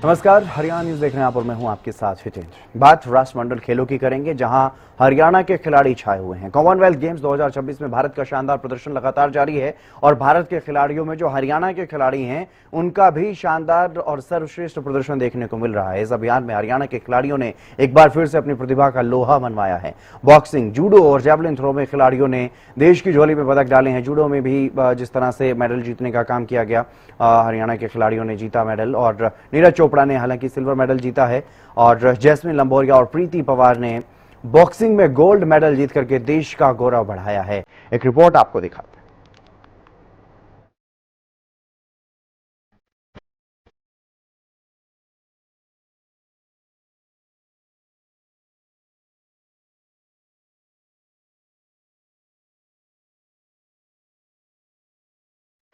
नमस्कार, हरियाणा न्यूज देख रहे हैं आप और मैं हूं आपके साथ हितेंद्र। बात राष्ट्रमंडल खेलों की करेंगे, जहां हरियाणा के खिलाड़ी छाए हुए हैं। कॉमनवेल्थ गेम्स 2026 में भारत का शानदार प्रदर्शन लगातार जारी है और भारत के खिलाड़ियों में जो हरियाणा के खिलाड़ी हैं उनका भी शानदार और सर्वश्रेष्ठ प्रदर्शन देखने को मिल रहा है। इस अभियान में हरियाणा के खिलाड़ियों ने एक बार फिर से अपनी प्रतिभा का लोहा मनवाया है। बॉक्सिंग, जूडो और जैवलिन थ्रो में खिलाड़ियों ने देश की झोली में पदक डाले हैं। जूडो में भी जिस तरह से मेडल जीतने का काम किया गया, हरियाणा के खिलाड़ियों ने जीता मेडल और नीरज चोपड़ा ने हालांकि सिल्वर मेडल जीता है और जैस्मिन लंबोरिया और प्रीति पवार ने बॉक्सिंग में गोल्ड मेडल जीत करके देश का गौरव बढ़ाया है। एक रिपोर्ट आपको दिखाते हैं।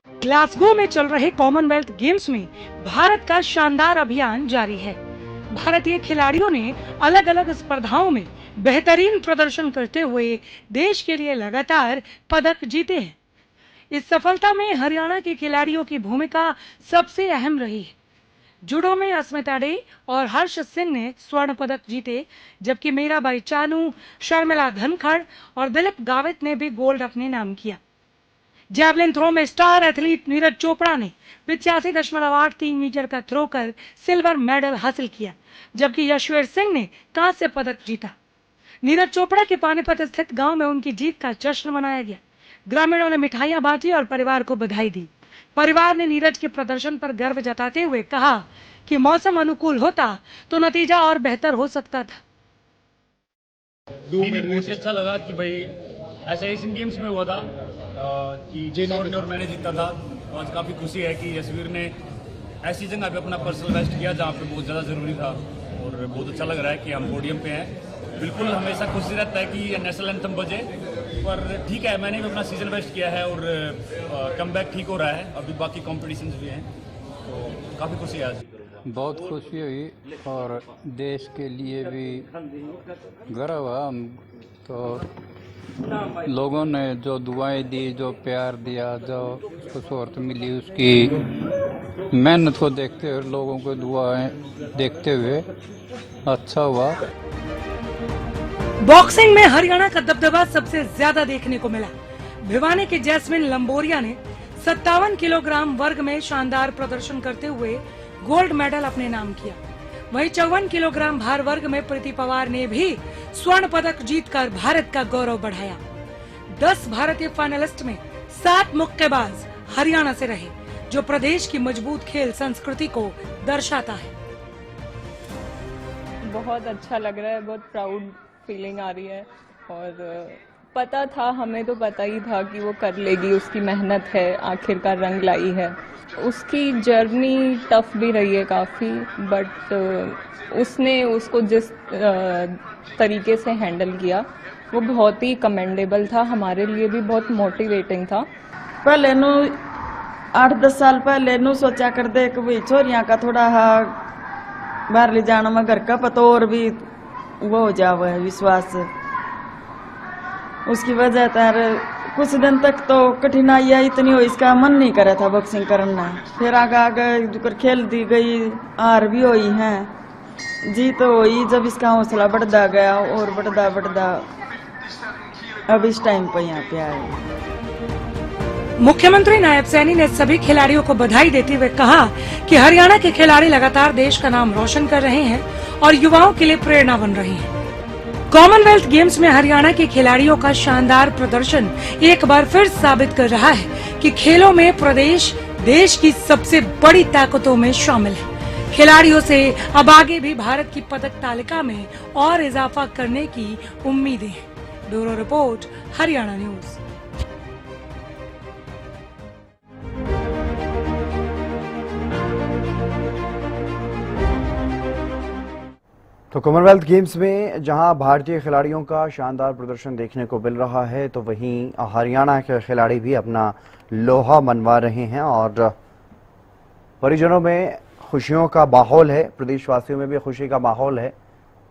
ग्लासगो में चल रहे कॉमनवेल्थ गेम्स में भारत का शानदार अभियान जारी है। भारतीय खिलाड़ियों ने अलग अलग स्पर्धाओं में बेहतरीन प्रदर्शन करते हुए देश के लिए लगातार पदक जीते हैं। इस सफलता में हरियाणा के खिलाड़ियों की भूमिका सबसे अहम रही है। जूडो में अस्मिता डे और हर्ष सिंह ने स्वर्ण पदक जीते, जबकि मीराबाई चानू, शर्मिला धनखड़ और दिलीप गावित ने भी गोल्ड अपने नाम किया। जैवलिन थ्रो में स्टार एथलीट नीरज चोपड़ा ने 85.83 मीटर का थ्रो कर सिल्वर मेडल हासिल किया, जबकि यशवीर सिंह ने कांस्य पदक जीता। नीरज चोपड़ा के पानीपत स्थित गांव में उनकी जीत का जश्न मनाया गया। ग्रामीणों ने मिठाइयां बांटी और परिवार को बधाई दी। परिवार ने नीरज के प्रदर्शन पर गर्व जताते हुए कहा कि मौसम अनुकूल होता तो नतीजा और बेहतर हो सकता था। मुझे अच्छा लगा कि भाई ऐसा एशियन गेम्स में हुआ था कि जिन्होंने और मैंने जीता था। आज काफ़ी खुशी है कि यशवीर ने ऐसी जगह पे अपना पर्सनल बेस्ट किया जहाँ पे बहुत ज़्यादा ज़रूरी था और बहुत अच्छा लग रहा है कि हम पोडियम पे हैं। बिल्कुल हमेशा खुशी रहता है कि नेशनल एंथम बजे, पर ठीक है, मैंने भी अपना सीजन बेस्ट किया है और कमबैक ठीक हो रहा है। अभी बाकी कॉम्पिटिशन्स भी हैं, तो काफ़ी खुशी है आज। बहुत खुशी हुई और देश के लिए भी गर्व है। हम तो लोगों ने जो दुआएं दी, जो प्यार दिया, जो उसको शोहरत मिली, उसकी मेहनत को देखते हुए, लोगों को दुआएं देखते हुए अच्छा हुआ। बॉक्सिंग में हरियाणा का दबदबा सबसे ज्यादा देखने को मिला। भिवानी की जैस्मिन लंबोरिया ने 57 किलोग्राम वर्ग में शानदार प्रदर्शन करते हुए गोल्ड मेडल अपने नाम किया। वहीं 54 किलोग्राम भार वर्ग में प्रीति पवार ने भी स्वर्ण पदक जीतकर भारत का गौरव बढ़ाया। 10 भारतीय फाइनलिस्ट में 7 मुक्केबाज हरियाणा से रहे, जो प्रदेश की मजबूत खेल संस्कृति को दर्शाता है। बहुत अच्छा लग रहा है, बहुत प्राउड फीलिंग आ रही है और पता था, हमें तो पता ही था कि वो कर लेगी। उसकी मेहनत है, आखिरकार रंग लाई है। उसकी जर्नी टफ भी रही है काफ़ी, बट उसने उसको जिस तरीके से हैंडल किया वो बहुत ही कमेंडेबल था। हमारे लिए भी बहुत मोटिवेटिंग था। पहले 8-10 साल पहले सोचा कर दे कि भाई छोरियाँ का थोड़ा बाहर ले जाना में घर का पता और भी वो हो जावे विश्वास। उसकी वजह तर कुछ दिन तक तो कठिनाइयाँ इतनी हो, इसका मन नहीं करा था बॉक्सिंग करना। फिर आगे आगे खेल दी गई, हार भी हुई हैं, जीत हुई। जब इसका हौसला बढ़ता गया और बढ़ता अब इस टाइम पर यहाँ पे आए। मुख्यमंत्री नायब सैनी ने सभी खिलाड़ियों को बधाई देते हुए कहा कि हरियाणा के खिलाड़ी लगातार देश का नाम रोशन कर रहे हैं और युवाओं के लिए प्रेरणा बन रहे हैं। कॉमनवेल्थ गेम्स में हरियाणा के खिलाड़ियों का शानदार प्रदर्शन एक बार फिर साबित कर रहा है कि खेलों में प्रदेश देश की सबसे बड़ी ताकतों में शामिल है। खिलाड़ियों से अब आगे भी भारत की पदक तालिका में और इजाफा करने की उम्मीदें हैं। Bureau report, Haryana news. तो कॉमनवेल्थ गेम्स में जहां भारतीय खिलाड़ियों का शानदार प्रदर्शन देखने को मिल रहा है, तो वहीं हरियाणा के खिलाड़ी भी अपना लोहा मनवा रहे हैं और परिजनों में खुशियों का माहौल है, प्रदेशवासियों में भी खुशी का माहौल है।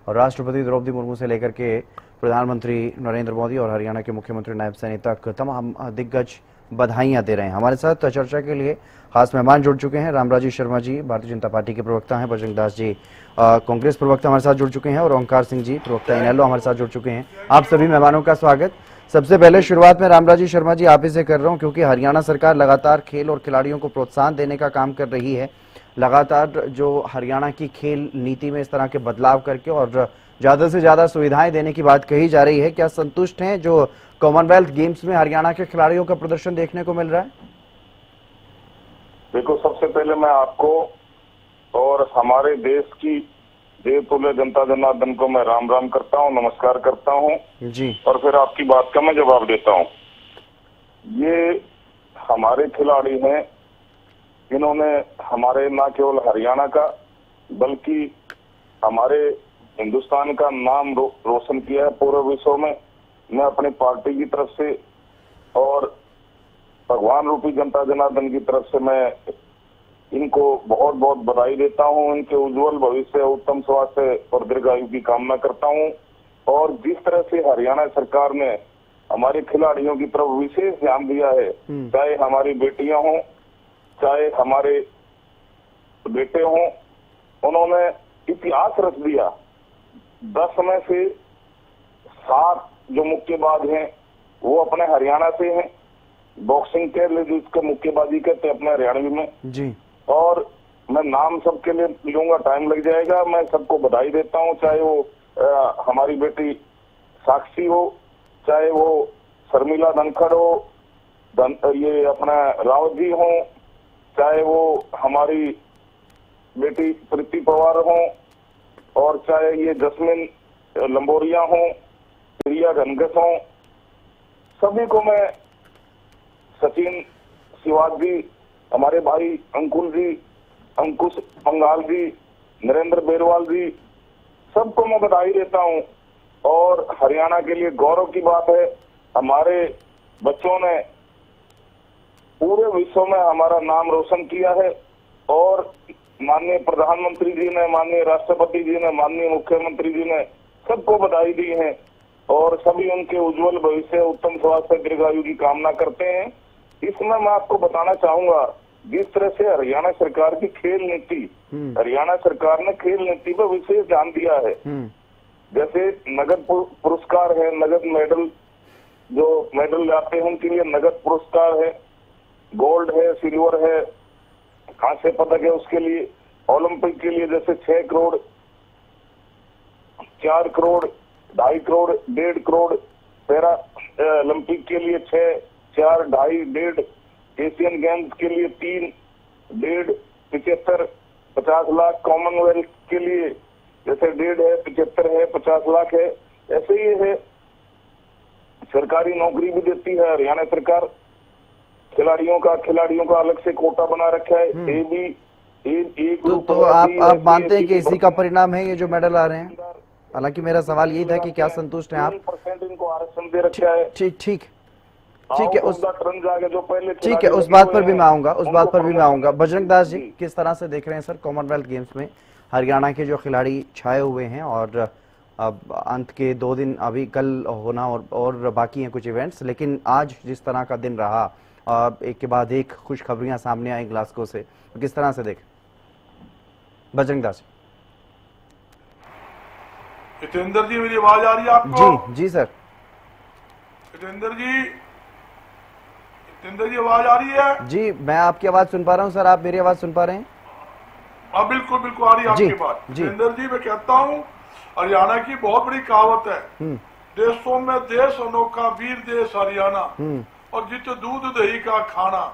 और राष्ट्रपति द्रौपदी मुर्मू से लेकर के प्रधानमंत्री नरेंद्र मोदी और हरियाणा के मुख्यमंत्री नायब सैनी तक तमाम दिग्गज बधाइयां दे रहे हैं। हमारे साथ चर्चा के लिए खास मेहमान जुड़ चुके हैं। रामराजी शर्मा जी भारतीय जनता पार्टी के प्रवक्ता हैं, बजरंग दास जी कांग्रेस प्रवक्ता हमारे साथ जुड़ चुके हैं और ओंकार सिंह जी प्रवक्ता इनेलो हमारे साथ जुड़ चुके हैं। आप सभी मेहमानों का स्वागत। सबसे पहले शुरुआत में रामराजी शर्मा जी आप ही से कर रहा हूं, क्योंकि हरियाणा सरकार लगातार खेल और खिलाड़ियों को प्रोत्साहन देने का काम कर रही है। लगातार जो हरियाणा की खेल नीति में इस तरह के बदलाव करके और ज्यादा से ज्यादा सुविधाएं देने की बात कही जा रही है, क्या संतुष्ट हैं जो कॉमनवेल्थ गेम्स में हरियाणा के खिलाड़ियों का प्रदर्शन देखने को मिल रहा है? देखो, सबसे पहले मैं आपको और हमारे देश की देवतुल्य जनता जनार्दन को मैं राम राम करता हूं, नमस्कार करता हूं जी, और फिर आपकी बात का मैं जवाब देता हूं। ये हमारे खिलाड़ी हैं, इन्होंने हमारे न केवल हरियाणा का बल्कि हमारे हिंदुस्तान का नाम रोशन किया है पूरे विश्व में। मैं अपनी पार्टी की तरफ से और भगवान रूपी जनता जनार्दन की तरफ से मैं इनको बहुत बहुत बधाई देता हूं। इनके उज्जवल भविष्य, उत्तम स्वास्थ्य और दीर्घायु की कामना करता हूं। और जिस तरह से हरियाणा सरकार ने हमारे खिलाड़ियों की तरफ विशेष ध्यान दिया है, चाहे हमारी बेटियां हों चाहे हमारे बेटे हों, उन्होंने इतिहास रच दिया। 10 में से 7 जो मुक्केबाज हैं वो अपने हरियाणा से हैं। बॉक्सिंग के लिए जिसको मुक्केबाजी कहते हैं अपने हरियाणवी में जी, और मैं नाम सबके लिए लूंगा, टाइम लग जाएगा। मैं सबको बधाई देता हूं, चाहे वो हमारी बेटी साक्षी हो, चाहे वो शर्मिला धनखड़ हो, ये अपना रावत जी हो, चाहे वो हमारी बेटी प्रीति पवार हो, और चाहे ये जस्मिन लंबोरिया हो, प्रिया घनघस हो। सभी को मैं, सचिन सिवाज जी, हमारे भाई अंकुल जी, अंकुश पंगाल जी, नरेंद्र बेरवाल जी, सबको मैं बधाई देता हूं। और हरियाणा के लिए गौरव की बात है, हमारे बच्चों ने पूरे विश्व में हमारा नाम रोशन किया है। और माननीय प्रधानमंत्री जी ने, माननीय राष्ट्रपति जी ने, माननीय मुख्यमंत्री जी ने सबको बधाई दी है और सभी उनके उज्जवल भविष्य, उत्तम स्वास्थ्य, दीर्घायु की कामना करते हैं। इसमें मैं आपको बताना चाहूंगा, जिस तरह से हरियाणा सरकार की खेल नीति, हरियाणा सरकार ने खेल नीति पर विशेष ध्यान दिया है। जैसे नगद पुरस्कार है, नगद मेडल, जो मेडल लाते हैं उनके लिए नगद पुरस्कार है, गोल्ड है, सिल्वर है, कांस्य पदक है उसके लिए। ओलंपिक के लिए जैसे 6 करोड़, 4 करोड़, 2.5 करोड़, 1.5 करोड़, पैरा ओलंपिक के लिए 6, 4, 2.5, 1.5, एशियन गेम्स के लिए 3, 1.5, 75, 50 लाख, कॉमनवेल्थ के लिए जैसे 1.5 है, 75 है, 50 लाख है। ऐसे ही है, सरकारी नौकरी भी देती है हरियाणा सरकार। खिलाड़ियों का अलग से कोटा बना रखा है। तो आप मानते हैं कि इसी का परिणाम है ये जो मेडल आ रहे हैं? हालांकि मेरा सवाल यही था कि क्या संतुष्ट हैं आप? 3% इनको आरक्षण दे रखा है। ठीक है, उस जो पहले ठीक है, उस बात पर भी मैं आऊंगा। बजरंग दास जी, किस तरह से देख रहे हैं सर कॉमनवेल्थ गेम्स में हरियाणा के जो खिलाड़ी छाए हुए हैं? और अब अंत के 2 दिन अभी कल होना और बाकी हैं कुछ इवेंट्स, लेकिन आज जिस तरह का दिन रहा, एक के बाद एक खुशखबरियां सामने आई ग्लासगो से, तो किस तरह से देख बजरंग दास? हितेंद्र जी, मेरी आवाज आ रही है आपको? जी सर। हितेंद्र जी आवाज आ रही है? जी, मैं आपकी आवाज सुन पा रहा हूं सर, आप मेरी आवाज सुन पा रहे हैं? हाँ, बिल्कुल आ रही है आपकी बात। हितेंद्र जी, मैं कहता हूँ हरियाणा की बहुत बड़ी कहावत है, देशों में देश अनोखा, वीर देश हरियाणा, और जित दूध दही का खाना।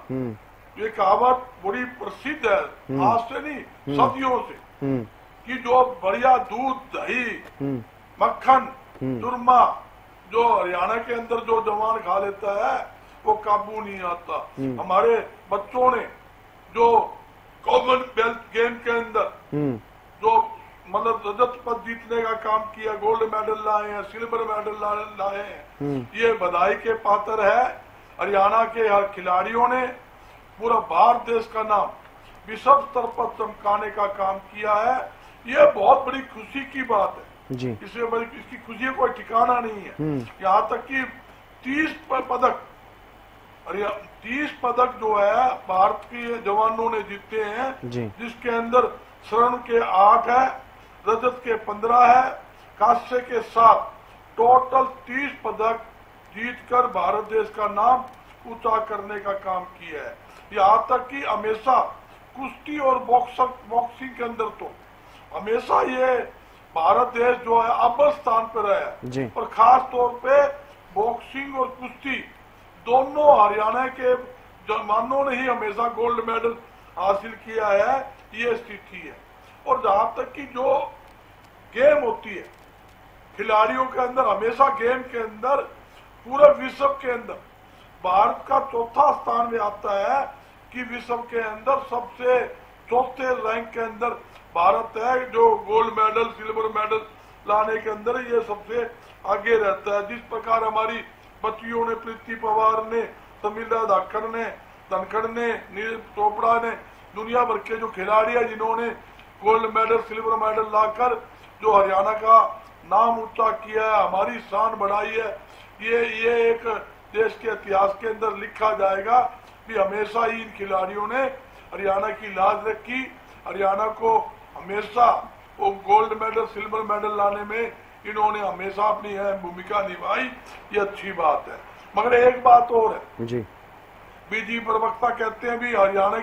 ये कहावत बड़ी प्रसिद्ध है, आज से नहीं सदियों से, कि जो बढ़िया दूध, दही, मक्खन, चूरमा जो हरियाणा के अंदर जो जवान खा लेता है वो काबू नहीं आता। हमारे बच्चों ने जो कॉमनवेल्थ गेम के अंदर जो मतलब रजत पद जीतने का काम किया, गोल्ड मेडल लाए हैं, सिल्वर मेडल लाए हैं, ये बधाई के पात्र है। हरियाणा के हर खिलाड़ियों ने पूरा भारत देश का नाम विश्व स्तर पर चमकाने का काम किया है। ये बहुत बड़ी खुशी की बात है जी। इसकी खुशी कोई ठिकाना नहीं है। यहाँ तक कि 30 पदक 30 पदक जो है भारत के जवानों ने जीते हैं, जिसके अंदर स्वर्ण के 8 है, रजत के 15 है, कांस्य के 7, टोटल 30 पदक जीतकर भारत देश का नाम ऊंचा करने का काम किया है। यहाँ तक कि हमेशा कुश्ती और बॉक्सिंग के अंदर तो हमेशा ये भारत देश जो है अव्वल स्थान पर है, और खास तौर पे बॉक्सिंग और कुश्ती दोनों हरियाणा के जवानों ने ही हमेशा गोल्ड मेडल हासिल किया है, ये स्थिति है। और जहां तक कि जो गेम होती है खिलाड़ियों के अंदर, हमेशा गेम के अंदर पूरे विश्व के अंदर भारत का चौथा स्थान में आता है कि विश्व के अंदर सबसे चौथे रैंक के अंदर भारत है, जो गोल्ड मेडल सिल्वर मेडल लाने के अंदर ये सबसे आगे रहता है। जिस प्रकार हमारी बच्चियों ने, प्रीति पवार ने, समीला धनखड़ ने, नीरज चोपड़ा ने, दुनिया भर के जो खिलाड़ी है जिन्होंने गोल्ड मेडल सिल्वर मेडल लाकर जो हरियाणा का नाम ऊंचा किया है, हमारी शान बढ़ाई है, ये एक देश के इतिहास के अंदर लिखा जाएगा कि हमेशा ही इन खिलाड़ियों ने हरियाणा की लाज रखी, हरियाणा को हमेशा वो गोल्ड मेडल सिल्वर मेडल लाने में इन्होंने हमेशा अपनी अहम भूमिका निभाई, ये अच्छी बात है। मगर एक बात और है जी, बीजेपी प्रवक्ता कहते हैं भी हरियाणा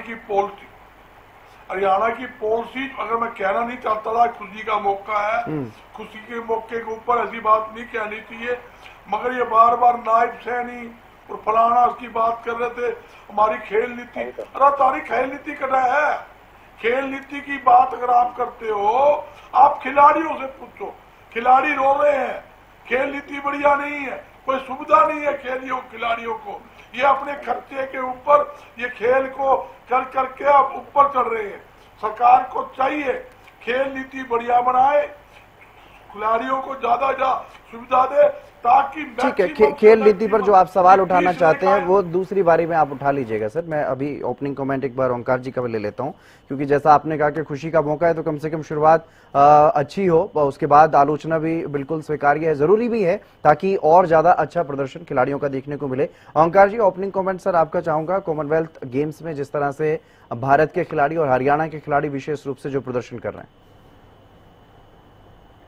की पॉलिसी अगर मैं कहना नहीं चाहता था, खुशी का मौका है, खुशी के मौके के ऊपर ऐसी बात नहीं कहनी चाहिए, मगर ये बार बार नायब सैनी और फलाना उसकी बात कर रहे थे, हमारी खेल नीति, अरे तारी खेल नीति कर रहा है, खेल नीति की बात अगर आप करते हो, आप खिलाड़ियों से पूछो, खिलाड़ी रो रहे हैं, खेल नीति बढ़िया नहीं है, कोई सुविधा नहीं है खिलाड़ियों को, ये अपने खर्चे के ऊपर ये खेल को कर करके अब ऊपर चढ़ रहे हैं। सरकार को चाहिए खेल नीति बढ़िया बनाए, खिलाड़ियों को ज्यादा सुविधा दे, ताकि ठीक है, खेल नीति पर जो आप सवाल उठाना चाहते हैं वो दूसरी बारी में आप उठा लीजिएगा सर। मैं अभी ओपनिंग कमेंट एक बार ओंकार जी का ले लेता हूं, क्योंकि जैसा आपने कहा कि खुशी का मौका है तो कम से कम शुरुआत अच्छी हो, उसके बाद आलोचना भी बिल्कुल स्वीकार्य है, जरूरी भी है, ताकि और ज्यादा अच्छा प्रदर्शन खिलाड़ियों का देखने को मिले। ओंकार जी, ओपनिंग कमेंट सर आपका चाहूंगा। कॉमनवेल्थ गेम्स में जिस तरह से भारत के खिलाड़ी और हरियाणा के खिलाड़ी विशेष रूप से जो प्रदर्शन कर रहे हैं।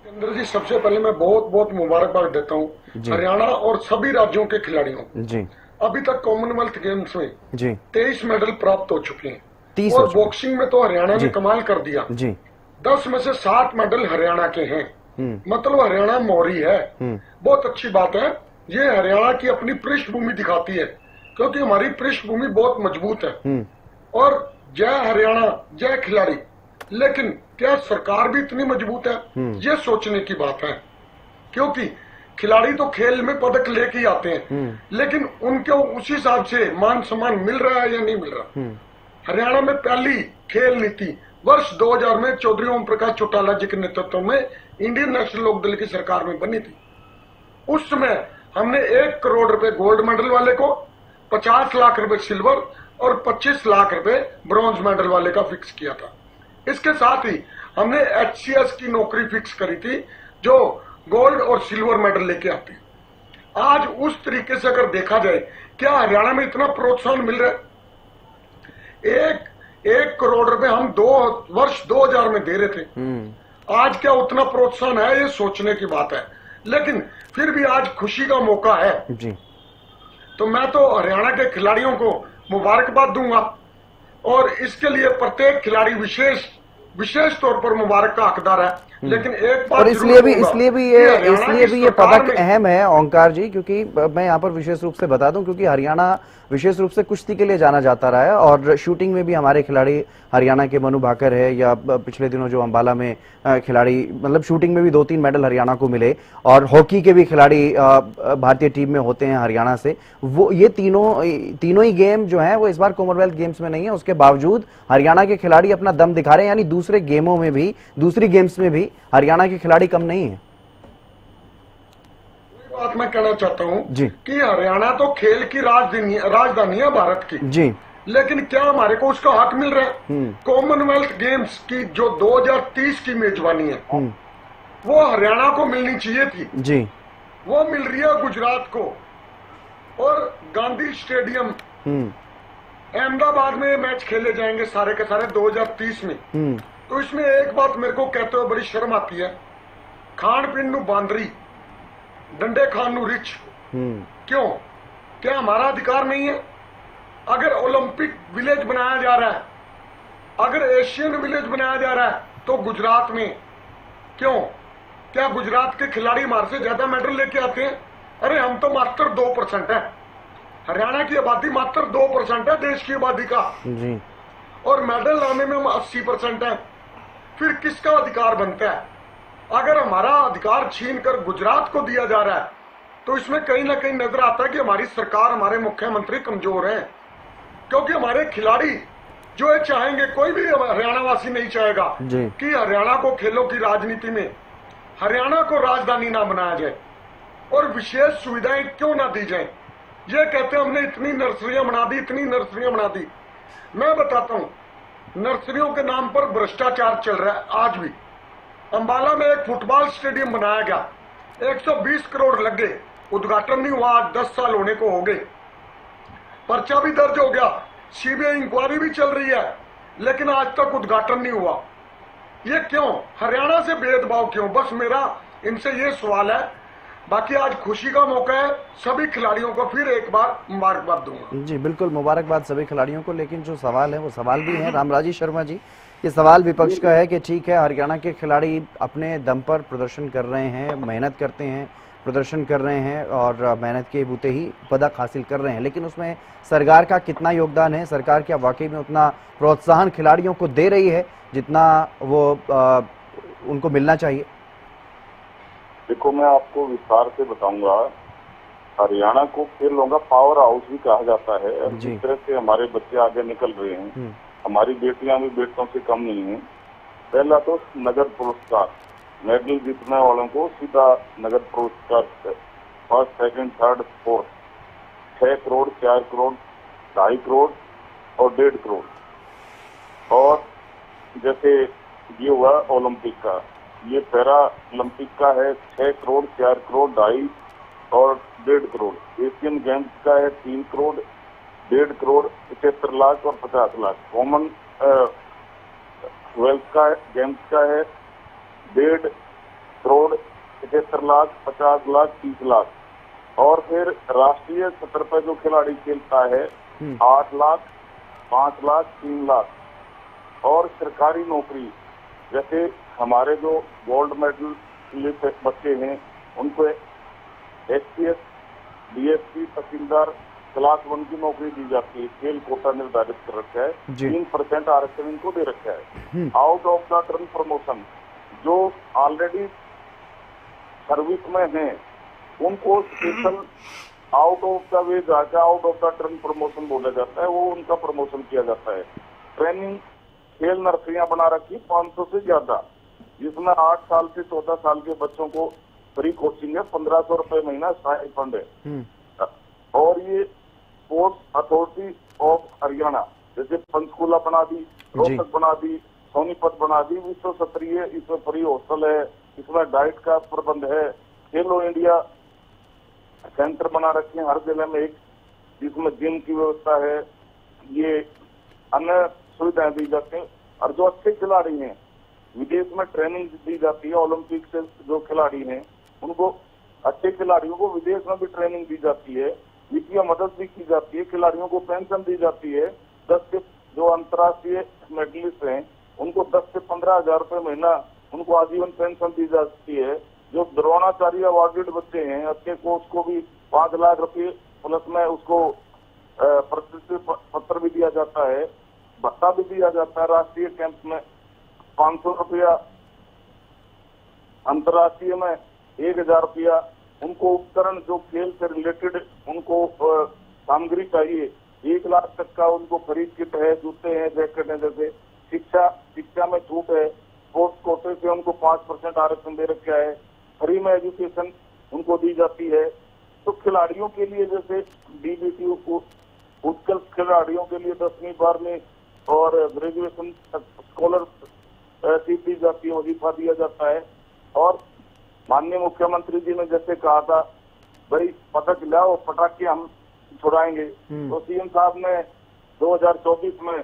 सिकंदर जी, सबसे पहले मैं बहुत बहुत मुबारकबाद देता हूँ हरियाणा और सभी राज्यों के खिलाड़ियों जी। अभी तक कॉमनवेल्थ गेम्स में जी 23 मेडल प्राप्त हो चुके हैं, 30 और बॉक्सिंग में तो हरियाणा ने कमाल कर दिया जी। 10 में से 7 मेडल हरियाणा के हैं, मतलब हरियाणा मौरी है, बहुत अच्छी बात है। ये हरियाणा की अपनी पृष्ठभूमि दिखाती है, क्योंकि हमारी पृष्ठभूमि बहुत मजबूत है। और जय हरियाणा, जय खिलाड़ी। लेकिन क्या सरकार भी इतनी मजबूत है, ये सोचने की बात है, क्योंकि खिलाड़ी तो खेल में पदक लेके ही आते हैं, लेकिन उनको उसी हिसाब से मान सम्मान मिल रहा है या नहीं मिल रहा। हरियाणा में पहली खेल नीति वर्ष 2000 में चौधरी ओम प्रकाश चौटाला जी के नेतृत्व में इंडियन नेशनल लोकदल की सरकार में बनी थी। उस समय हमने 1 करोड़ रुपए गोल्ड मेडल वाले को, 50 लाख रुपए सिल्वर और 25 लाख रुपए ब्रॉन्ज मेडल वाले का फिक्स किया था। इसके साथ ही हमने HCS की नौकरी फिक्स करी थी, जो गोल्ड और सिल्वर मेडल लेके आती। आज उस तरीके से अगर देखा जाए, क्या हरियाणा में इतना प्रोत्साहन मिल रहा है? 1 करोड़ रुपए हम वर्ष 2000 में दे रहे थे, आज क्या उतना प्रोत्साहन है? ये सोचने की बात है। लेकिन फिर भी आज खुशी का मौका है जी। तो मैं तो हरियाणा के खिलाड़ियों को मुबारकबाद दूंगा, और इसके लिए प्रत्येक खिलाड़ी विशेष तौर पर मुबारक का हकदार है। लेकिन एक बात, और इसलिए भी ये पदक अहम है ओंकार जी, क्योंकि मैं यहाँ पर विशेष रूप से बता दूं, क्योंकि हरियाणा विशेष रूप से कुश्ती के लिए जाना जाता रहा है, और शूटिंग में भी हमारे खिलाड़ी हरियाणा के मनु भाकर है, या पिछले दिनों जो अंबाला में खिलाड़ी, मतलब शूटिंग में भी 2-3 मेडल हरियाणा को मिले, और हॉकी के भी खिलाड़ी भारतीय टीम में होते हैं हरियाणा से। वो ये तीनों ही गेम जो है वो इस बार कॉमनवेल्थ गेम्स में नहीं है, उसके बावजूद हरियाणा के खिलाड़ी अपना दम दिखा रहे हैं, यानी दूसरे गेमों में भी, दूसरी गेम्स में भी हरियाणा के खिलाड़ी कम नहीं है। बात मैं कहना चाहता हूँ कि हरियाणा तो खेल की राजधानी है भारत की जी, लेकिन क्या हमारे को उसका हक मिल रहा है? कॉमनवेल्थ गेम्स की जो 2030 की मेजबानी है वो हरियाणा को मिलनी चाहिए थी जी, वो मिल रही है गुजरात को। और गांधी स्टेडियम अहमदाबाद में मैच खेले जाएंगे सारे के सारे 2030 में। तो इसमें एक बात मेरे को कहते हुए बड़ी शर्म आती है, खान पीन नू बांदरी, डंडे खान नू रिच। क्यों? क्या हमारा अधिकार नहीं है? अगर ओलंपिक विलेज बनाया जा रहा है, अगर एशियन विलेज बनाया जा रहा है, तो गुजरात में क्यों? क्या गुजरात के खिलाड़ी हमारे से ज्यादा मेडल लेके आते हैं? अरे हम तो मात्र 2% है। हरियाणा की आबादी मात्र 2% है देश की आबादी का जी। और मेडल लाने में हम 80% है। फिर किसका अधिकार बनता है? अगर हमारा अधिकार छीन कर गुजरात को दिया जा रहा है, तो इसमें कहीं ना कहीं नजर आता है कि हमारी सरकार, हमारे मुख्यमंत्री कमजोर हैं। क्योंकि हमारे खिलाड़ी जो है चाहेंगे, कोई भी हरियाणा वासी नहीं चाहेगा कि हरियाणा को खेलों की राजनीति में हरियाणा को राजधानी ना बनाया जाए और विशेष सुविधाएं क्यों ना दी जाएं। ये कहते हैं हमने इतनी नर्सरियां बना दी, इतनी नर्सरियां बना दी। मैं बताता हूं, नर्सरियों के नाम पर भ्रष्टाचार चल रहा है आज भी। अंबाला में एक फुटबॉल स्टेडियम बनाया गया, 120 करोड़ लग गए, उद्घाटन नहीं हुआ। आज 10 साल होने को हो गए, पर्चा भी दर्ज हो गया, सीबीआई इंक्वायरी भी चल रही है, लेकिन आज तक उद्घाटन नहीं हुआ। ये क्यों? हरियाणा से भेदभाव क्यों? बस मेरा इनसे ये सवाल है। बाकी आज खुशी का मौका है, सभी खिलाड़ियों को फिर एक बार मुबारकबाद दूंगा। जी बिल्कुल, मुबारकबाद सभी खिलाड़ियों को। लेकिन जो सवाल है वो सवाल भी है रामराजी शर्मा जी, ये सवाल विपक्ष का है कि ठीक है, हरियाणा के खिलाड़ी अपने दम पर प्रदर्शन कर रहे हैं, मेहनत करते हैं, प्रदर्शन कर रहे हैं और मेहनत के बूते ही पदक हासिल कर रहे हैं, लेकिन उसमें सरकार का कितना योगदान है? सरकार क्या वाकई में उतना प्रोत्साहन खिलाड़ियों को दे रही है जितना वो उनको मिलना चाहिए? देखो, मैं आपको विस्तार से बताऊंगा। हरियाणा को खेलों का पावर हाउस भी कहा जाता है। जिस तरह से हमारे बच्चे आगे निकल रहे हैं, हमारी बेटियां भी बेटों से कम नहीं है। पहला तो नगद पुरस्कार, मेडल जीतने वालों को सीधा नगद पुरस्कार, first, second, third, fourth, 6 crore, 4 crore, 2.5 crore और 1.5 करोड़। और जैसे ये हुआ ओलंपिक का, ये पैरा ओलंपिक का है 6 करोड़, 4 करोड़, 2.5 और 1.5 करोड़। एशियन गेम्स का है 3 करोड़, 1.5 करोड़, 75 लाख और 50 लाख। कॉमन वेल्थ का गेम्स का है 1.5 करोड़, 75 लाख, 50 लाख, 30 लाख। और फिर राष्ट्रीय स्तर पर जो खिलाड़ी खेलता है 8 लाख, 5 लाख, 3 लाख। और सरकारी नौकरी, जैसे हमारे जो गोल्ड मेडल बच्चे हैं उनको एसपीएस, डीएसपी, तहसीलदार क्लास 1 की नौकरी दी जाती है। खेल कोटा निर्धारित कर रखा है, 3% आरक्षण इनको दे रखा है। Out of the turn promotion, जो ऑलरेडी सर्विस में है उनको special out of the way जाकर out of the turn promotion बोला जाता है, वो उनका प्रमोशन किया जाता है। ट्रेनिंग खेल नर्सरियां बना रखी 500 से ज्यादा, जिसमें 8 साल से 14 साल के बच्चों को फ्री कोचिंग है, 1500 रुपए महीना स्टाइपेंड है। और ये स्पोर्ट्स अथॉरिटी ऑफ हरियाणा, जैसे पंचकूला बना दी, रोहतक बना दी, सोनीपत बना दी, विश्व स्तरीय इसमें फ्री हॉस्टल है, इसमें डाइट का प्रबंध है। खेलो इंडिया सेंटर बना रखे हैं हर जिले में एक, जिसमें जिम की व्यवस्था है, ये अन्य सुविधाएं दी जाती हैं। और जो अच्छे खिलाड़ी हैं विदेश में ट्रेनिंग दी जाती है। ओलंपिक से जो खिलाड़ी हैं उनको, अच्छे खिलाड़ियों को विदेश में भी ट्रेनिंग दी जाती है, वित्तीय मदद भी की जाती है, खिलाड़ियों को पेंशन दी जाती है। 10 से जो अंतर्राष्ट्रीय मेडलिस्ट हैं उनको 10 से 15 हजार रुपए महीना उनको आजीवन पेंशन दी जाती है। जो द्रोणाचार्य अवार्डेड बच्चे हैं, अच्छे कोच को भी 5 लाख रुपए प्लस में उसको प्रशस्ति पत्र भी दिया जाता है, भत्ता भी दिया जाता है। राष्ट्रीय कैंप में 500 रुपया, अंतर्राष्ट्रीय में 1000 रुपया। उनको उपकरण जो खेल से रिलेटेड उनको सामग्री चाहिए, 1 लाख तक का उनको खरीद किट है, जूते हैं, जैकेट है। जैसे शिक्षा में छूट है, स्पोर्ट्स कोटे से उनको 5% आरक्षण दे रखा है, फ्री में एजुकेशन उनको दी जाती है। तो खिलाड़ियों के लिए जैसे डीबीटी उत्कृष्ट खिलाड़ियों के लिए 10वीं 12वीं और ग्रेजुएशन स्कॉलरशिप दी जाती है, वजीफा दिया जाता है। और माननीय मुख्यमंत्री जी ने जैसे कहा था, भाई पदक लाओ, पटाखे हम छुड़ाएंगे। तो सीएम साहब ने 2024 में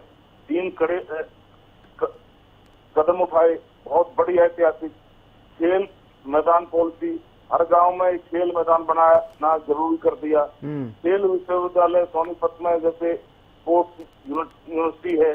3 कड़े कदम उठाए, बहुत बड़ी ऐतिहासिक खेल मैदान पॉलिसी, हर गांव में एक खेल मैदान बनाना जरूरी कर दिया। खेल विश्वविद्यालय सोनीपत में जैसे स्पोर्ट्स यूनिवर्सिटी है,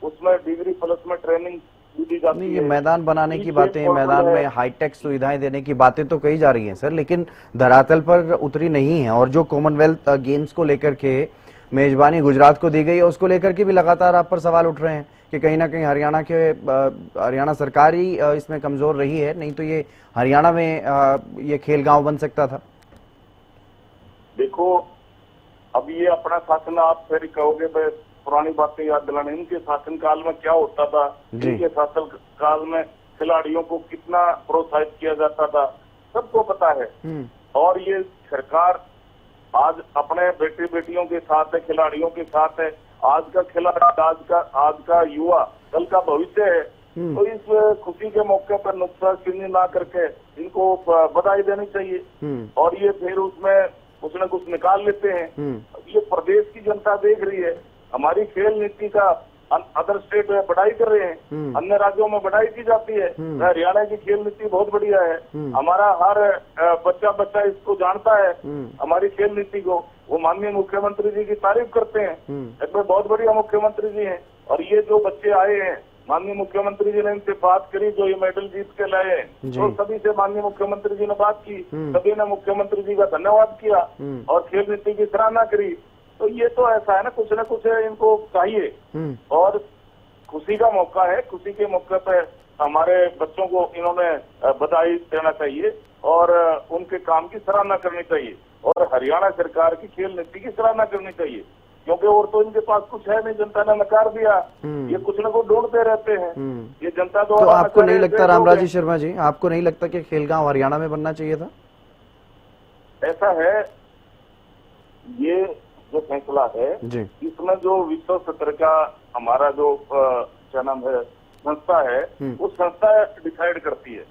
उसमें डिग्री प्लस में ट्रेनिंग दी जाती है। ये मैदान बनाने की बातें, मैदान में हाईटेक सुविधाएं देने की बातें तो कही जा रही हैं सर, लेकिन धरातल पर उतरी नहीं है। और जो कॉमनवेल्थ गेम्स को लेकर के मेजबानी गुजरात को दी गई है, उसको लेकर के भी लगातार आप पर सवाल उठ रहे हैं कि कहीं ना कहीं हरियाणा सरकार ही इसमें कमजोर रही है, नहीं तो ये हरियाणा में ये खेल गांव बन सकता था। देखो, अब ये अपना शासन आप फिर कहोगे पुरानी बातें याद दिलाने, इनके शासनकाल में क्या होता था, इनके शासनकाल में खिलाड़ियों को कितना प्रोत्साहित किया जाता था, सबको पता है। और ये सरकार आज अपने बेटे बेटियों के साथ है, खिलाड़ियों के साथ है। आज का खिलाड़ी आज का युवा कल का भविष्य है। तो इस खुशी के मौके पर नुक्ताचीनी ना करके इनको बधाई देनी चाहिए। और ये फिर उसमें कुछ न कुछ निकाल लेते हैं। ये प्रदेश की जनता देख रही है, हमारी खेल नीति का अदर स्टेट में बढ़ाई कर रहे हैं, अन्य राज्यों में बढ़ाई की जाती है। हरियाणा की खेल नीति बहुत बढ़िया है, हमारा हर बच्चा इसको जानता है, हमारी खेल नीति को। वो माननीय मुख्यमंत्री जी की तारीफ करते हैं, इसमें बहुत बढ़िया मुख्यमंत्री जी हैं। और ये जो बच्चे आए हैं, माननीय मुख्यमंत्री जी ने इनसे बात करी, जो ये मेडल जीत के लाए हैं, तो सभी से माननीय मुख्यमंत्री जी ने बात की, सभी ने मुख्यमंत्री जी का धन्यवाद किया और खेल नीति की सराहना करी। तो ये तो ऐसा है ना कुछ इनको चाहिए। और खुशी का मौका है, खुशी के मौके पे हमारे बच्चों को इन्होंने बधाई देना चाहिए और उनके काम की सराहना करनी चाहिए और हरियाणा सरकार की खेल नीति की सराहना करनी चाहिए, क्योंकि और तो इनके पास कुछ है नहीं। जनता ने नकार दिया, ये कुछ न कुछ ढूंढते रहते हैं। ये जनता तो आपको नहीं लगता रामराजी शर्मा जी, आपको नहीं लगता कि खेलगांव हरियाणा में बनना चाहिए था? ऐसा है, ये जो फैसला है इसमें जो विश्व स्तर का हमारा जो क्या नाम है संस्था है, वो संस्था डिसाइड करती है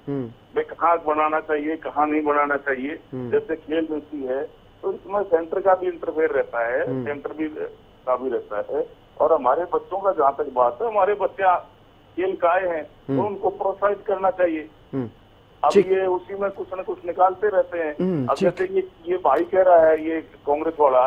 भाई कहाँ बनाना चाहिए, कहाँ नहीं बनाना चाहिए। जैसे खेल नीति है तो इसमें सेंटर का भी इंटरफेयर रहता है, सेंटर भी का भी रहता है। और हमारे बच्चों का जहाँ तक बात है, हमारे बच्चे खेल का आए हैं तो उनको प्रोत्साहित करना चाहिए। अब ये उसी में कुछ न कुछ निकालते रहते हैं। अब जैसे ये भाई कह रहा है, ये कांग्रेस वाला,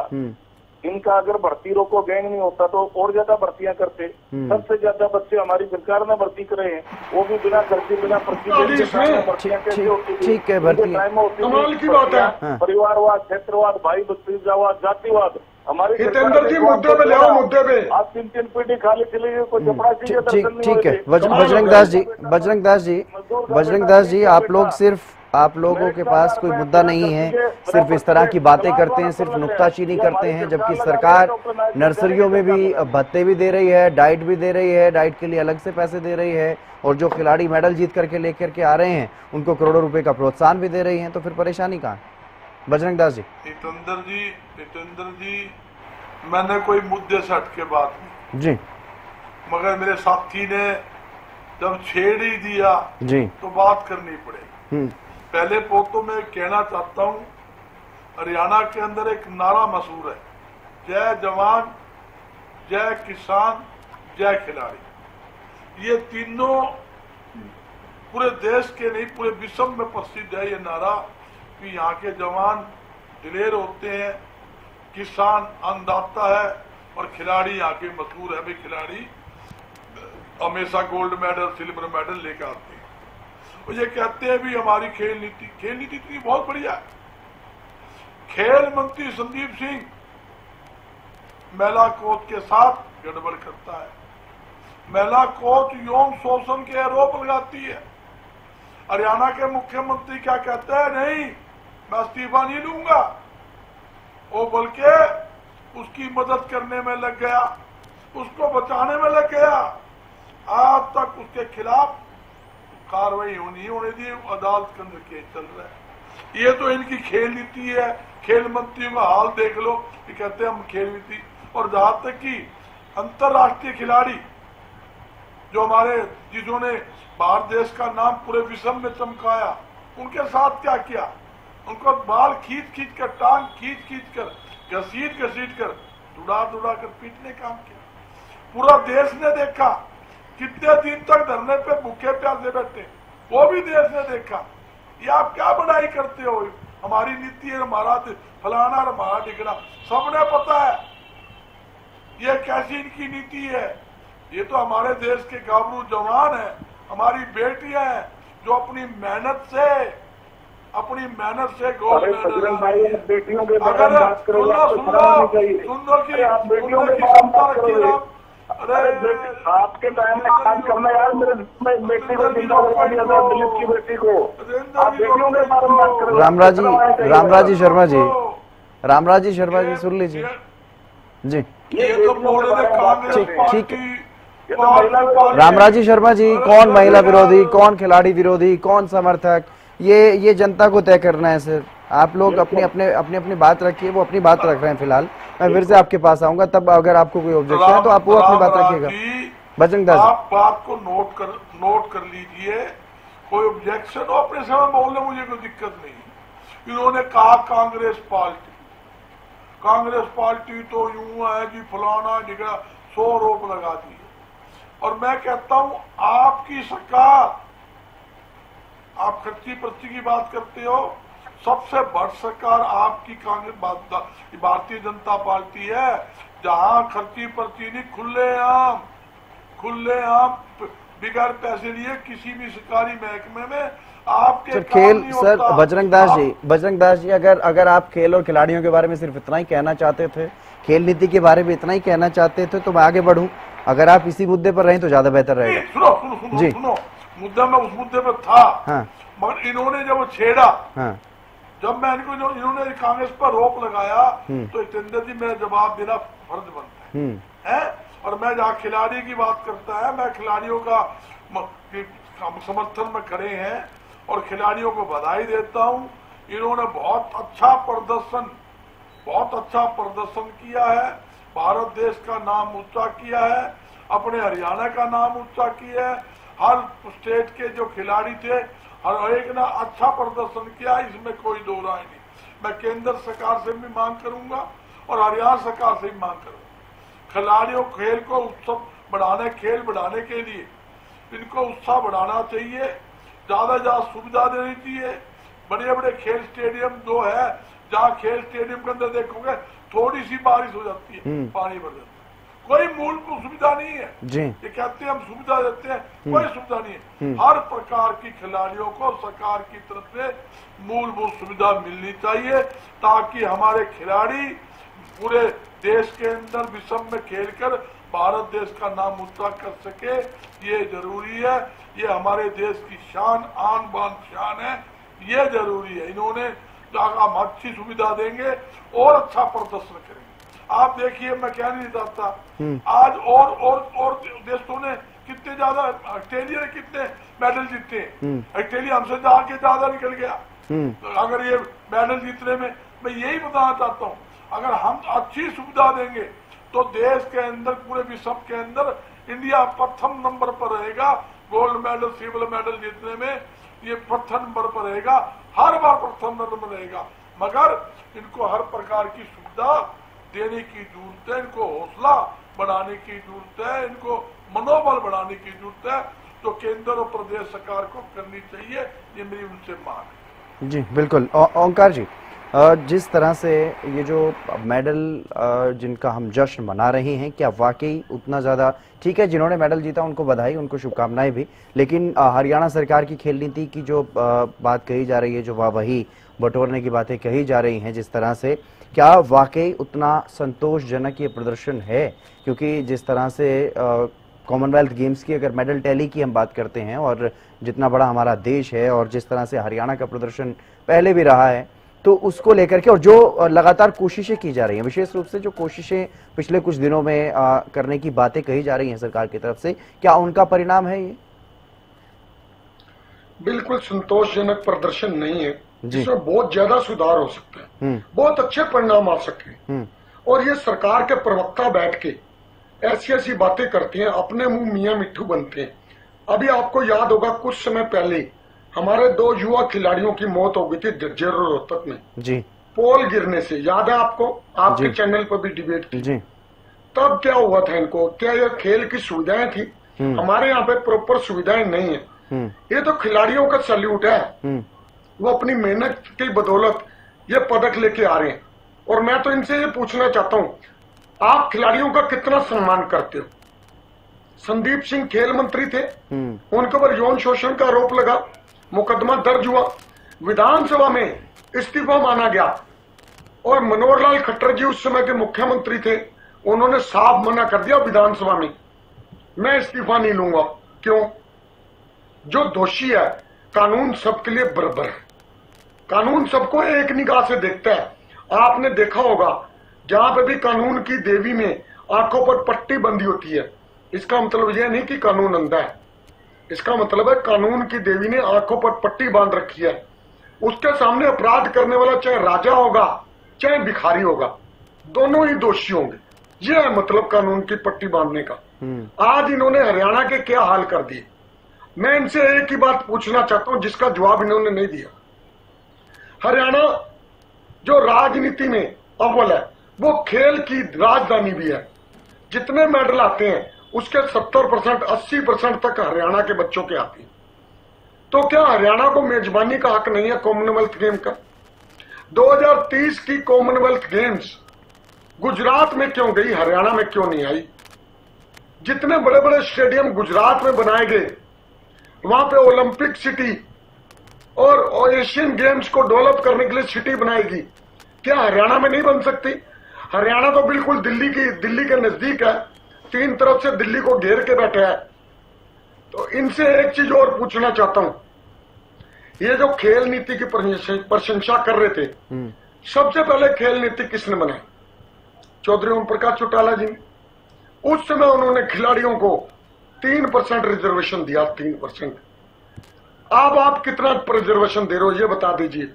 इनका अगर भर्ती रोको गैंग नहीं होता तो और ज्यादा भर्तियां करते। सबसे ज्यादा बच्चे हमारी सरकार ने भर्ती करे हैं, वो भी बिना खर्चे बिना भर्तियां कैसे होती है? ठीक है, भर्ती कमाल की बात है। परिवारवाद, क्षेत्रवाद, भाई भतीजावाद, जातिवाद, हमारे हितेंद्र जी मुद्दे पे ले आओ, मुद्दे पे। आप 3 पीढ़ी खाली चली गई, कोई चपरासी का दर्शन नहीं ठीक है। बजरंग दास जी, आप लोगों के पास कोई मुद्दा नहीं है, सिर्फ इस तरह की बातें करते हैं, सिर्फ नुक्ताचीनी करते हैं, जबकि सरकार नर्सरियों में भी भत्ते भी दे रही है, डाइट भी दे रही है, डाइट के लिए अलग से पैसे दे रही है, और जो खिलाड़ी मेडल जीत करके लेकर के आ रहे हैं उनको करोड़ों रुपए का प्रोत्साहन भी दे रही है। तो फिर परेशानी कहाँ है? बजरंग दास जी। जितेंद्र जी, मैंने कोई मुद्दे से हट के बात नहीं जी, मगर मेरे साथी ने जब छेड़ ही दिया जी तो बात करनी पड़ेगी। पहले तो मैं कहना चाहता हूँ, हरियाणा के अंदर एक नारा मशहूर है, जय जवान, जय किसान, जय खिलाड़ी। ये तीनों पूरे देश के नहीं पूरे विश्व में प्रसिद्ध है ये नारा कि यहाँ के जवान दिलेर होते हैं, किसान अन्नदाता है और खिलाड़ी यहाँ के मशहूर है। भाई खिलाड़ी हमेशा गोल्ड मेडल, सिल्वर मेडल लेकर आते हैं। और ये कहते हैं भी हमारी खेल नीति इतनी बहुत बढ़िया है। खेल मंत्री संदीप सिंह महिला कोच के साथ गड़बड़ करता है, महिला कोच यौन शोषण के आरोप लगाती है। हरियाणा के मुख्यमंत्री क्या कहते हैं, नहीं मैं इस्तीफा नहीं लूंगा, वो बल्कि उसकी मदद करने में लग गया, उसको बचाने में लग गया। आज तक उसके खिलाफ कार्रवाई होने दी, अदालत के अंदर केस चल रहा है। ये तो इनकी खेल नीति है। खेल मंत्रियों का हाल देख लो, ये कहते हैं हम खेल नीति। और जहां तक कि अंतरराष्ट्रीय खिलाड़ी जो हमारे जिन्होंने भारत देश का नाम पूरे विश्व में चमकाया, उनके साथ क्या किया, उनको बाल खींच कर, टांग खींच कर घसीट कर दुड़ा कर पीटने काम किया। पूरा देश ने देखा कितने दिन तक धरने पे भूखे प्यासे बैठे, वो भी देश ने देखा। ये आप क्या बड़ाई करते हो, हमारी नीति है, हमारा फलाना और हमारा ढिकना, सबने पता है ये कैसी इनकी नीति है। ये तो हमारे देश के गाभरू जवान है, हमारी बेटियां हैं जो अपनी मेहनत से गोल्ड मेडल, बेटियों के अगर सुन की क्षमता रखी ना। अरे आपके टाइम में काम करना यार, मेरे बेटी को जिंदा करवा दिया था, दिलीप की बेटी को। आप बेटियों के बारे में बात करो। रामराज जी शर्मा जी सुन लीजिए जी। ये तो ठीक है रामराज जी शर्मा जी, कौन महिला विरोधी, कौन खिलाड़ी विरोधी, कौन समर्थक, ये जनता को तय करना है सर। आप लोग अपनी बात रखिए, वो अपनी बात रख रहे हैं फिलहाल। मैं फिर से आपके पास आऊंगा, तब अगर आपको कोई ऑब्जेक्शन है तो आप वो अपनी बात रखिएगा। बजरंग दास, आप बात को नोट कर लीजिए, कोई ऑब्जेक्शन हो अपने समय बोलने, मुझे कोई दिक्कत नहीं। इन्होंने कहा कांग्रेस पार्टी तो यूं है जी, फलाना ढिकड़ा, 100 रोप लगा दी। और मैं कहता हूं आपकी सरकार, आप खर्ची पर्ची की बात करते हो, सबसे बड़ सरकार आपकी कांग्रेस भारतीय जनता पार्टी है, जहां खर्ची पर्ची नहीं, खुलेआम बिगैर पैसे लिए किसी भी सरकारी महकमे में आपके सर खेल सर बजरंग दास जी अगर आप खेल और खिलाड़ियों के बारे में सिर्फ इतना ही कहना चाहते थे, खेल नीति के बारे में इतना ही कहना चाहते थे, तो मैं आगे बढ़ूं। अगर आप इसी मुद्दे पर रहें तो ज्यादा बेहतर रहेगा। सुनो मुद्दा मैं उस मुद्दे पर था। हाँ। मगर इन्होंने जब छेड़ा, हाँ। जब मैं इन्होंने कांग्रेस पर रोप लगाया तो जितेंद्र जी मेरा जवाब देना फर्ज बनता है। और मैं जहाँ खिलाड़ी की बात करता है, मैं खिलाड़ियों का समर्थन में खड़े हैं और खिलाड़ियों को बधाई देता हूँ। इन्होंने बहुत अच्छा प्रदर्शन किया है, भारत देश का नाम ऊंचा किया है, अपने हरियाणा का नाम ऊंचा किया है। हर स्टेट के जो खिलाड़ी थे हर एक ने अच्छा प्रदर्शन किया, इसमें कोई दो राय नहीं। मैं केंद्र सरकार से भी मांग करूंगा और हरियाणा सरकार से भी मांग करूंगा, खिलाड़ियों खेल को खेल बढ़ाने के लिए इनको उत्साह बढ़ाना चाहिए, ज्यादा सुविधा देनी चाहिए। बड़े बड़े खेल स्टेडियम जो है, जहाँ खेल स्टेडियम के अंदर देखोगे थोड़ी सी बारिश हो जाती है, पानी भर जाता है, कोई मूलभूत सुविधा नहीं है जी। ये कहते हैं हम सुविधा देते हैं, कोई सुविधा नहीं है। हर प्रकार की खिलाड़ियों को सरकार की तरफ से मूलभूत सुविधा मिलनी चाहिए, ताकि हमारे खिलाड़ी पूरे देश के अंदर विश्व में खेलकर भारत देश का नाम ऊंचा कर सके। ये जरूरी है, ये हमारे देश की शान, आन बान शान है, ये जरूरी है। इन्होंने हम अच्छी सुविधा देंगे और अच्छा प्रदर्शन करेंगे। आप देखिए, मैं क्या नहीं चाहता, आज और देशों ने कितने ज्यादा, ऑस्ट्रेलिया ने कितने मेडल जीते, ऑस्ट्रेलिया हमसे आगे ज्यादा निकल गया। अगर ये मेडल जीतने में, मैं यही बताना चाहता हूँ, अगर हम अच्छी सुविधा देंगे तो देश के अंदर, पूरे विश्व के अंदर इंडिया प्रथम नंबर पर रहेगा। गोल्ड मेडल, सिल्वर मेडल जीतने में ये प्रथम नंबर पर रहेगा, हर बार प्रथम नंबर में रहेगा। मगर इनको हर प्रकार की सुविधा देने की जरूरत है, इनको हौसला बढ़ाने की जरूरत है, इनको मनोबल बढ़ाने की जरूरत है, तो केंद्र और प्रदेश सरकार को करनी चाहिए। ये मेरी उनसे मांग है। जी बिल्कुल। ओंकार जी, जिस तरह से ये जो मेडल जिनका हम जश्न मना रहे हैं, क्या वाकई उतना ज़्यादा ठीक है? जिन्होंने मेडल जीता उनको बधाई, उनको शुभकामनाएं भी, लेकिन हरियाणा सरकार की खेल नीति की जो बात कही जा रही है, जो वाहवाही बटोरने की बातें कही जा रही हैं जिस तरह से, क्या वाकई उतना संतोषजनक ये प्रदर्शन है? क्योंकि जिस तरह से कॉमनवेल्थ गेम्स की अगर मेडल टैली की हम बात करते हैं और जितना बड़ा हमारा देश है और जिस तरह से हरियाणा का प्रदर्शन पहले भी रहा है, तो उसको लेकर के और जो लगातार कोशिशें की जा रही हैं, विशेष रूप से जो कोशिशें पिछले कुछ दिनों में करने की बातें कही जा रही हैं सरकार की तरफ से, क्या उनका परिणाम है ये? बिल्कुल संतोषजनक प्रदर्शन नहीं है, जिसमें बहुत ज्यादा सुधार हो सकते हैं, बहुत अच्छे परिणाम आ सकते हैं। और ये सरकार के प्रवक्ता बैठ के ऐसी ऐसी बातें करते हैं, अपने मुंह मियां मिट्ठू बनते हैं। अभी आपको याद होगा, कुछ समय पहले हमारे 2 युवा खिलाड़ियों की मौत हो गई थी झज्जर और रोहतक में जी। पोल गिरने से, याद है आपको, आपके चैनल पर भी डिबेट की, तब क्या हुआ था इनको, क्या ये खेल की सुविधाएं थी? हमारे यहाँ पे प्रॉपर सुविधाएं नहीं है। ये तो खिलाड़ियों का सल्यूट है, वो अपनी मेहनत की बदौलत ये पदक लेके आ रहे हैं। और मैं तो इनसे ये पूछना चाहता हूं, आप खिलाड़ियों का कितना सम्मान करते हो? संदीप सिंह खेल मंत्री थे, उनके ऊपर यौन शोषण का आरोप लगा, मुकदमा दर्ज हुआ, विधानसभा में इस्तीफा माना गया, और मनोहर लाल खट्टर जी उस समय के मुख्यमंत्री थे, उन्होंने साफ मना कर दिया विधानसभा में, मैं इस्तीफा नहीं लूंगा। क्यों? जो दोषी है, कानून सबके लिए बराबर है, कानून सबको एक निगाह से देखता है। आपने देखा होगा जहां पे भी कानून की देवी में आंखों पर पट्टी बंधी होती है, इसका मतलब यह नहीं कि कानून अंधा है, इसका मतलब है कानून की देवी ने आंखों पर पट्टी बांध रखी है। उसके सामने अपराध करने वाला चाहे राजा होगा चाहे भिखारी होगा, दोनों ही दोषी होंगे। यह है मतलब कानून की पट्टी बांधने का। आज इन्होंने हरियाणा के क्या हाल कर दिए। मैं इनसे एक ही बात पूछना चाहता हूं जिसका जवाब इन्होंने नहीं दिया। हरियाणा जो राजनीति में अव्वल है, वो खेल की राजधानी भी है। जितने मेडल आते हैं उसके 70% 80% तक हरियाणा के बच्चों के आते हैं। तो क्या हरियाणा को मेजबानी का हक नहीं है कॉमनवेल्थ गेम का? 2030 की कॉमनवेल्थ गेम्स गुजरात में क्यों गई, हरियाणा में क्यों नहीं आई? जितने बड़े बड़े स्टेडियम गुजरात में बनाए गए, वहां पे ओलंपिक सिटी और एशियन गेम्स को डेवलप करने के लिए सिटी बनाएगी, क्या हरियाणा में नहीं बन सकती? हरियाणा तो बिल्कुल दिल्ली के नजदीक है, 3 तरफ से दिल्ली को घेर के बैठा है। तो इनसे एक चीज और पूछना चाहता हूं, ये जो खेल नीति की प्रशंसा कर रहे थे, सबसे पहले खेल नीति किसने बनाई? चौधरी ओम प्रकाश चौटाला जी ने। उस समय उन्होंने खिलाड़ियों को 3% रिजर्वेशन दिया, 3%। अब आप कितना रिजर्वेशन दे रहे हो ये बता दीजिए।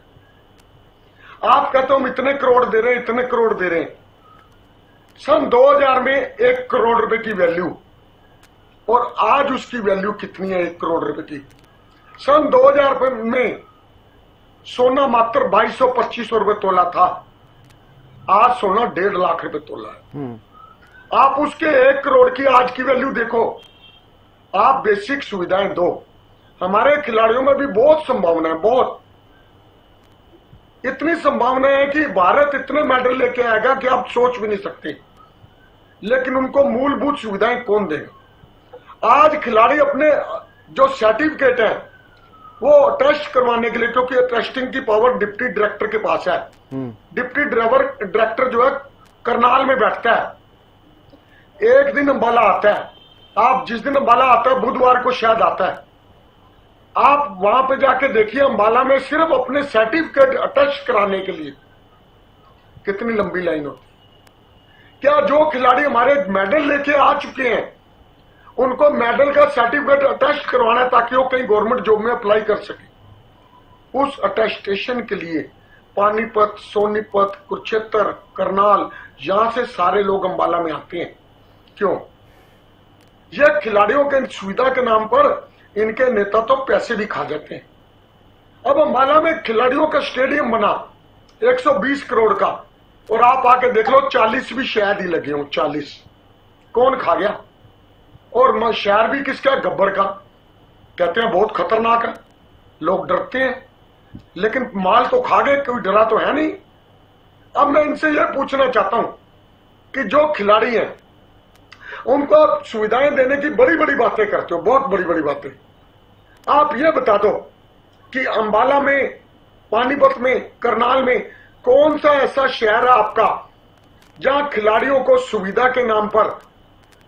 आप कहते हो हम इतने करोड़ दे रहे हैं, इतने करोड़ दे रहे हैं। सन 2000 में 1 करोड़ रुपए की वैल्यू, और आज उसकी वैल्यू कितनी है 1 करोड़ रुपए की? सन 2000 में सोना मात्र 2200-2500 रुपए तोला था, आज सोना 1.5 लाख रुपए तोला है। आप उसके 1 करोड़ की आज की वैल्यू देखो। आप बेसिक सुविधाएं दो। हमारे खिलाड़ियों में भी बहुत संभावना है, बहुत, इतनी संभावना है कि भारत इतने मेडल लेके आएगा कि आप सोच भी नहीं सकते। लेकिन उनको मूलभूत सुविधाएं कौन देगा? आज खिलाड़ी अपने जो सर्टिफिकेट है वो टेस्ट करवाने के लिए, क्योंकि टेस्टिंग की पावर डिप्टी डायरेक्टर के पास है, डिप्टी डायरेक्टर जो है करनाल में बैठता है, एक दिन अंबाला आता है। आप जिस दिन अंबाला आता है बुधवार को शायद आता है, आप वहां पे जाके देखिए अंबाला में सिर्फ अपने सर्टिफिकेट अटैच कराने के लिए कितनी लंबी लाइन होती है। क्या जो खिलाड़ी हमारे मेडल लेके आ चुके हैं उनको मेडल का सर्टिफिकेट अटैच करवाना है ताकि वो कहीं गवर्नमेंट जॉब में अप्लाई कर सके? उस अटेस्टेशन के लिए पानीपत, सोनीपत, कुरुक्षेत्र, करनाल, यहां से सारे लोग अंबाला में आते हैं। क्यों? यह खिलाड़ियों के सुविधा के नाम पर इनके नेता तो पैसे भी खा जाते हैं। अब अंबाला में खिलाड़ियों का स्टेडियम बना 120 करोड़ का, और आप आके देख लो 40 भी शायद ही लगे हों। 40 कौन खा गया? और शहर भी किसका? गब्बर का। कहते हैं बहुत खतरनाक है, लोग डरते हैं, लेकिन माल तो खा गए, कोई डरा तो है नहीं। अब मैं इनसे यह पूछना चाहता हूं कि जो खिलाड़ी हैं उनको आप सुविधाएं देने की बड़ी बड़ी बातें करते हो, बहुत बड़ी बड़ी बातें। आप ये बता दो कि अंबाला में, पानीपत में, करनाल में कौन सा ऐसा शहर है आपका जहां खिलाड़ियों को सुविधा के नाम पर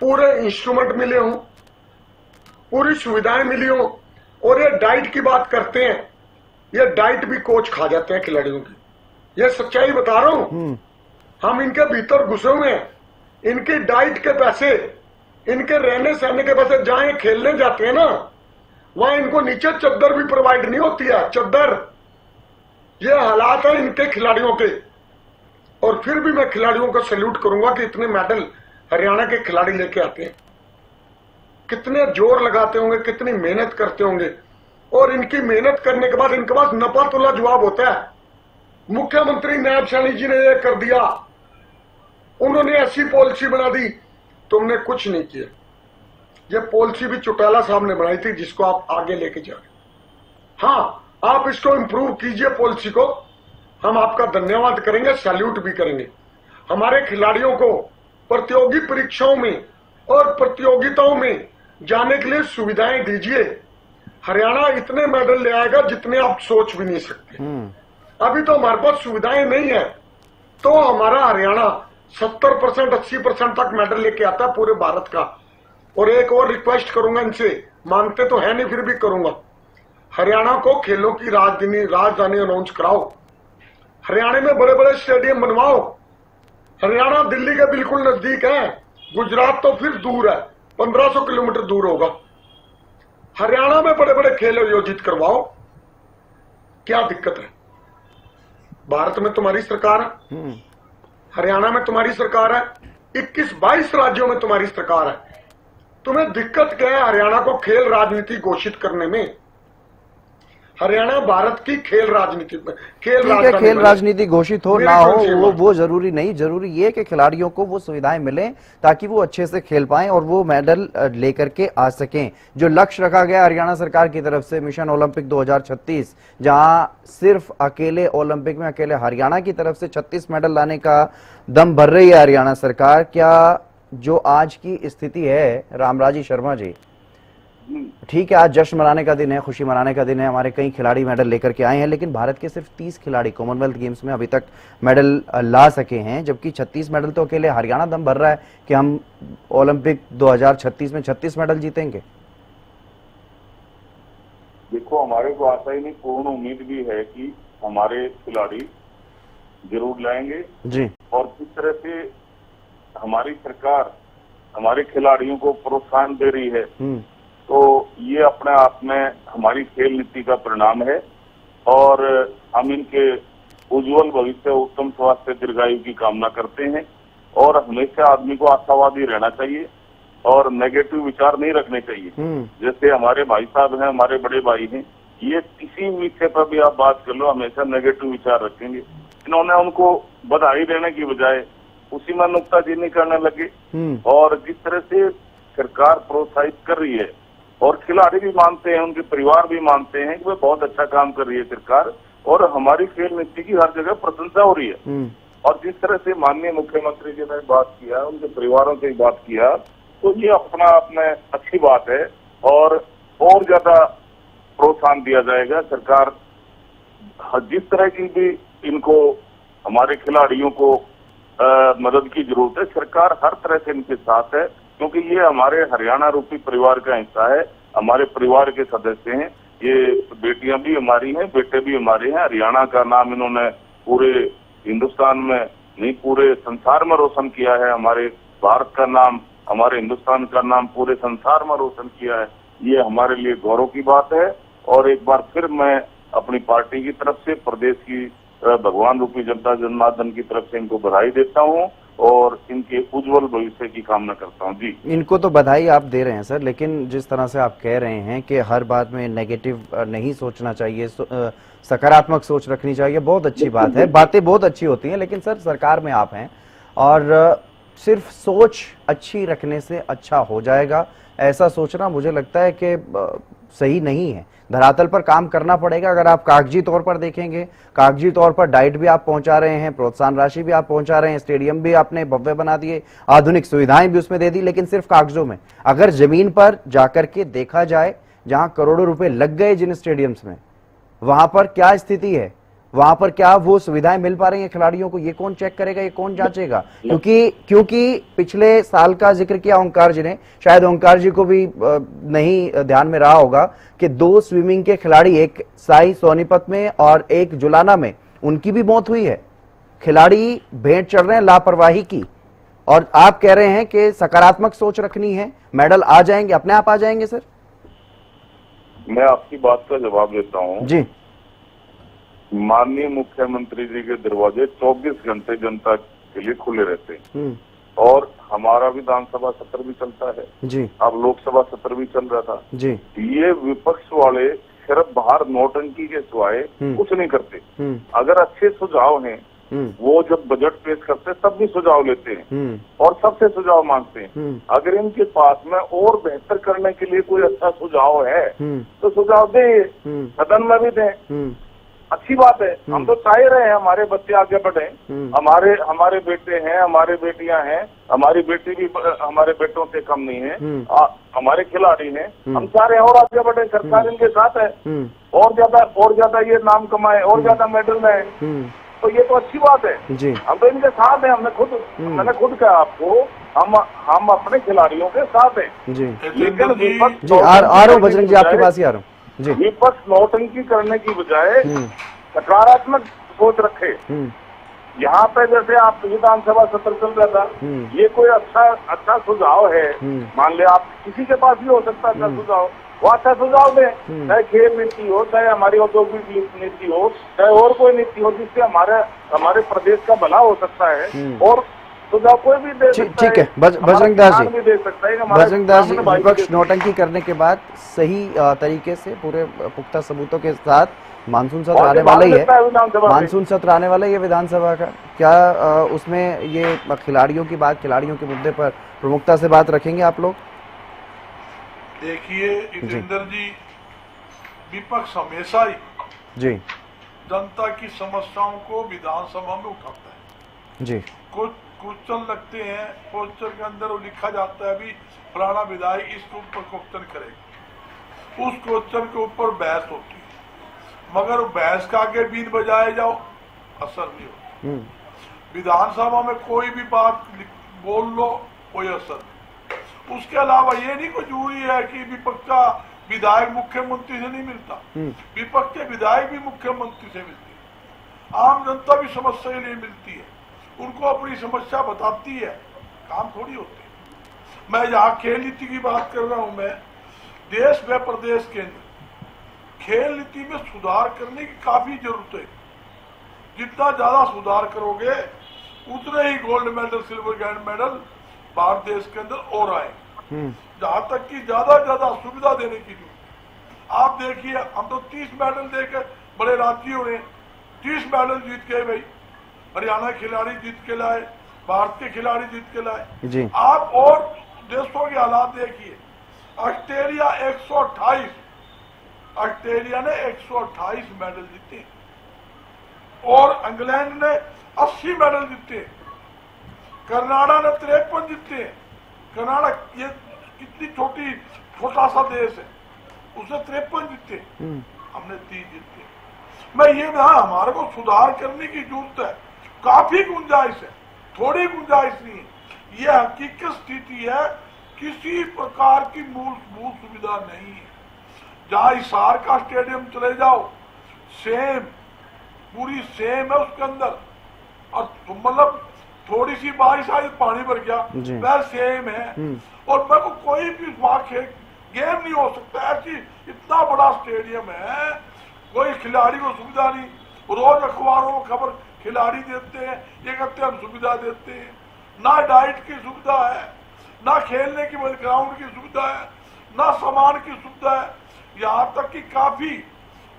पूरे इंस्ट्रूमेंट मिले हों, पूरी सुविधाएं मिली हों? और ये डाइट की बात करते हैं, ये डाइट भी कोच खा जाते हैं खिलाड़ियों की। ये सच्चाई बता रहा हूं, हम इनके भीतर घुसे हुए हैं। इनकी डाइट के पैसे, इनके रहने सहने के पैसे, जहां ये खेलने जाते हैं ना, वहां इनको नीचे चद्दर भी प्रोवाइड नहीं होती है। चद्दर, ये हालात है इनके खिलाड़ियों के। और फिर भी मैं खिलाड़ियों को सैल्यूट करूंगा कि इतने मेडल हरियाणा के खिलाड़ी लेके आते हैं। कितने जोर लगाते होंगे, कितनी मेहनत करते होंगे, और इनकी मेहनत करने के बाद इनके पास नपा तुला जवाब होता है। मुख्यमंत्री नायब सैनी जी ने ये कर दिया, उन्होंने ऐसी पॉलिसी बना दी, तुमने कुछ नहीं किया। ये पॉलिसी भी चौटाला साहब ने बनाई थी, जिसको आप आगे लेके जा रहे। हाँ, आप इसको इंप्रूव कीजिए पॉलिसी को, हम आपका धन्यवाद करेंगे, सैल्यूट भी करेंगे। हमारे खिलाड़ियों को प्रतियोगी परीक्षाओं में और प्रतियोगिताओं में जाने के लिए सुविधाएं दीजिए। हरियाणा इतने मेडल ले आएगा जितने आप सोच भी नहीं सकते। अभी तो हमारे पास सुविधाएं नहीं है, तो हमारा हरियाणा 70% 80% तक मेडल लेके आता है पूरे भारत का। और एक और रिक्वेस्ट करूंगा इनसे, मानते तो है नहीं फिर भी करूंगा, हरियाणा को खेलों की राजधानी अनाउंस कराओ। हरियाणा में बड़े बड़े स्टेडियम बनवाओ। हरियाणा दिल्ली के बिल्कुल नजदीक है, गुजरात तो फिर दूर है, 1500 किलोमीटर दूर होगा। हरियाणा में बड़े बड़े खेल आयोजित करवाओ, क्या दिक्कत है? भारत में तुम्हारी सरकार है, हरियाणा में तुम्हारी सरकार है, 21-22 राज्यों में तुम्हारी सरकार है। तुम्हें दिक्कत क्या है हरियाणा को खेल राजनीति घोषित करने में? हरियाणा भारत की खेल राजनीति में खेल राजनीति घोषित हो ना हो वो जरूरी नहीं। जरूरी ये कि खिलाड़ियों को वो सुविधाएं मिलें ताकि वो अच्छे से खेल पाएं और वो मेडल लेकर के आ सकें। जो लक्ष्य रखा गया हरियाणा सरकार की तरफ से मिशन ओलंपिक 2036, जहां सिर्फ अकेले ओलंपिक में अकेले हरियाणा की तरफ से 36 मेडल लाने का दम भर रही है हरियाणा सरकार। क्या जो आज की स्थिति है रामराजी शर्मा जी, ठीक है आज जश्न मनाने का दिन है, खुशी मनाने का दिन है, हमारे कई खिलाड़ी मेडल लेकर के आए हैं, लेकिन भारत के सिर्फ 30 खिलाड़ी कॉमनवेल्थ गेम्स में अभी तक मेडल ला सके हैं, जबकि 36 मेडल तो अकेले हरियाणा दम भर रहा है कि हम ओलंपिक 2036 में 36 मेडल जीतेंगे। देखो, हमारे को आशा ही नहीं, पूर्ण उम्मीद भी है कि हमारे खिलाड़ी जरूर लाएंगे जी। और जिस तरह से हमारी सरकार हमारे खिलाड़ियों को प्रोत्साहन दे रही है, तो ये अपने आप में हमारी खेल नीति का परिणाम है और हम इनके उज्जवल भविष्य, उत्तम स्वास्थ्य, दीर्घायु की कामना करते हैं। और हमेशा आदमी को आशावादी रहना चाहिए और नेगेटिव विचार नहीं रखने चाहिए। जैसे हमारे भाई साहब हैं, हमारे बड़े भाई हैं, ये किसी विषय पर भी आप बात कर लो हमेशा नेगेटिव विचार रखेंगे। इन्होंने उनको बधाई देने की बजाय उसी में नुक्ताचीनी करने लगे। और जिस तरह से सरकार प्रोत्साहित कर रही है और खिलाड़ी भी मानते हैं, उनके परिवार भी मानते हैं कि वे बहुत अच्छा काम कर रही है सरकार, और हमारी खेल नीति की हर जगह प्रशंसा हो रही है। और जिस तरह से माननीय मुख्यमंत्री जी ने बात किया, उनके परिवारों से बात किया, तो ये अपना आप में अच्छी बात है और ज्यादा प्रोत्साहन दिया जाएगा। सरकार जिस तरह की भी इनको हमारे खिलाड़ियों को मदद की जरूरत है, सरकार हर तरह से इनके साथ है, क्योंकि ये हमारे हरियाणा रूपी परिवार का हिस्सा है, हमारे परिवार के सदस्य हैं। ये बेटियां भी हमारी हैं, बेटे भी हमारे हैं। हरियाणा का नाम इन्होंने पूरे हिंदुस्तान में नहीं, पूरे संसार में रोशन किया है। हमारे भारत का नाम, हमारे हिंदुस्तान का नाम पूरे संसार में रोशन किया है। ये हमारे लिए गौरव की बात है। और एक बार फिर मैं अपनी पार्टी की तरफ से, प्रदेश की भगवान रूपी जनता जनार्दन की तरफ से इनको बधाई देता हूँ और इनके उज्जवल भविष्य की कामना करता हूँ जी। इनको तो बधाई आप दे रहे हैं सर, लेकिन जिस तरह से आप कह रहे हैं कि हर बात में नेगेटिव नहीं सोचना चाहिए, सकारात्मक सोच रखनी चाहिए, बहुत अच्छी बात है, बातें बहुत अच्छी होती हैं, लेकिन सर सरकार में आप हैं और सिर्फ सोच अच्छी रखने से अच्छा हो जाएगा ऐसा सोचना मुझे लगता है कि सही नहीं है। धरातल पर काम करना पड़ेगा। अगर आप कागजी तौर पर देखेंगे, कागजी तौर पर डाइट भी आप पहुंचा रहे हैं, प्रोत्साहन राशि भी आप पहुंचा रहे हैं, स्टेडियम भी आपने भव्य बना दिए, आधुनिक सुविधाएं भी उसमें दे दी, लेकिन सिर्फ कागजों में। अगर जमीन पर जाकर के देखा जाए, जहां करोड़ों रुपए लग गए जिन स्टेडियम्स में, वहां पर क्या स्थिति है, वहां पर क्या वो सुविधाएं मिल पा रही हैं खिलाड़ियों को, ये कौन चेक करेगा, ये कौन जांचेगा? क्योंकि पिछले साल का जिक्र किया ओंकार जी ने, शायद ओंकार जी को भी नहीं ध्यान में रहा होगा कि 2 स्विमिंग के खिलाड़ी, एक साई सोनीपत में और एक जुलाना में, उनकी भी मौत हुई है। खिलाड़ी भेंट चढ़ रहे हैं लापरवाही की, और आप कह रहे हैं कि सकारात्मक सोच रखनी है, मेडल आ जाएंगे, अपने आप आ जाएंगे। सर मैं आपकी बात का जवाब देता हूँ जी। माननीय मुख्यमंत्री जी के दरवाजे 24 घंटे जनता के लिए खुले रहते हैं और हमारा विधानसभा सत्र भी चलता है जी। अब लोकसभा सत्र भी चल रहा था जी। ये विपक्ष वाले सिर्फ बाहर नौटंकी के सिवाय कुछ नहीं करते। अगर अच्छे सुझाव हैं वो जब बजट पेश करते तब भी सुझाव लेते हैं और सबसे सुझाव मांगते हैं। अगर इनके पास में और बेहतर करने के लिए कोई अच्छा सुझाव है तो सुझाव दे, सदन में भी दें, अच्छी बात है। हम तो चाह रहे हैं हमारे बच्चे आगे बढ़े, हमारे बेटे हैं, हमारे बेटियां हैं, हमारी बेटी भी हमारे बेटों से कम नहीं है, हमारे खिलाड़ी हैं, हम चाह रहे हैं और आगे बढ़े, सरकार इनके साथ है, और ज्यादा ये नाम कमाए, और ज्यादा मेडल में, तो ये तो अच्छी बात है जी। हम तो इनके साथ हैं, मैंने खुद कहा आपको, हम अपने खिलाड़ियों के साथ हैं जी। लेकिन विपक्ष जी आ रहा हूँ बजरंग जी, आपके पास ही आ रहा हूँ जी। विपक्ष नौटंकी करने की बजाय सकारात्मक सोच रखे। यहाँ पे जैसे आप विधानसभा सत्र चल रहा था, ये कोई अच्छा सुझाव है, मान लिया आप किसी के पास भी हो सकता है अच्छा सुझाव, वो अच्छा सुझाव दे, चाहे खेल नीति हो, चाहे हमारी औद्योगिक नीति हो, चाहे और कोई नीति हो, जिससे हमारे प्रदेश का भला हो सकता है, और सुझाव कोई भी दे सकता है। ठीक है बजरंग दास जी, बजरंग दास जी, विपक्ष नौटंकी करने के बाद सही तरीके से पूरे पुख्ता सबूतों के साथ मानसून सत्र आने वाला ही है, मानसून सत्र आने वाला ही है विधानसभा का, क्या उसमें ये खिलाड़ियों की बात, खिलाड़ियों के मुद्दे पर प्रमुखता से बात रखेंगे आप लोग? देखिए जितेंद्र जी, विपक्ष हमेशा ही जी जनता की समस्याओं को विधानसभा में उठाता है जी। कुछ क्वेश्चन लगते हैं, क्वेश्चन के अंदर वो लिखा जाता है, अभी फलाना विधायक इस ऊपर क्वेश्चन करेगा, उस क्वेश्चन के ऊपर बहस होती है, मगर बहस का आगे बीन बजाए जाओ, असर नहीं होता। विधानसभा में कोई भी बात बोल लो, कोई असर नहीं। उसके अलावा ये नहीं कोई जरूरी है कि विपक्ष का विधायक मुख्यमंत्री से नहीं मिलता, विपक्ष के विधायक भी मुख्यमंत्री से मिलते हैं, आम जनता भी समस्या के लिए मिलती है, उनको अपनी समस्या बताती है, काम थोड़ी होते हैं। मैं यहाँ खेल नीति की बात कर रहा हूँ, मैं देश व प्रदेश के अंदर खेल नीति में सुधार करने की काफी जरूरत है। जितना ज्यादा सुधार करोगे उतने ही gold medal, silver, gold medal Bharat देश के अंदर और आए। जहां तक कि ज्यादा सुविधा देने की जरूरत। आप देखिए, हम तो 30 मेडल देकर बड़े राज्यों ने 30 मेडल जीत के भाई, हरियाणा खिलाड़ी जीत के लाए, भारत के खिलाड़ी जीत के लाए। आप और देशों के हालात देखिए, ऑस्ट्रेलिया 128, ऑस्ट्रेलिया ने 128 मेडल जीते और इंग्लैंड ने 80 मेडल जीते, कनाडा ने 53 जीते। कनाडा ये कितनी छोटा सा देश है, उसने 53 जीते, हमने 30 जीते। मैं ये हमारे को सुधार करने की जरूरत है, काफी गुंजाइश है, थोड़ी गुंजाइश नहीं है। ये हकीकत स्थिति है, किसी प्रकार की मूल सुविधा नहीं है। जहाँ हिसार का स्टेडियम चले जाओ, सेम पूरी सेम है उसके अंदर, और मतलब थोड़ी सी बारिश आई पानी भर गया, वह सेम है। और मेरे को कोई भी गेम नहीं हो सकता, ऐसी इतना बड़ा स्टेडियम है, कोई खिलाड़ी को सुविधा नहीं। रोज अखबारों में खबर खिलाड़ी देते हैं, ये कहते हैं हम सुविधा देते हैं, ना डाइट की सुविधा है, ना खेलने की ग्राउंड की सुविधा है, ना सामान की सुविधा है। यहाँ तक कि काफी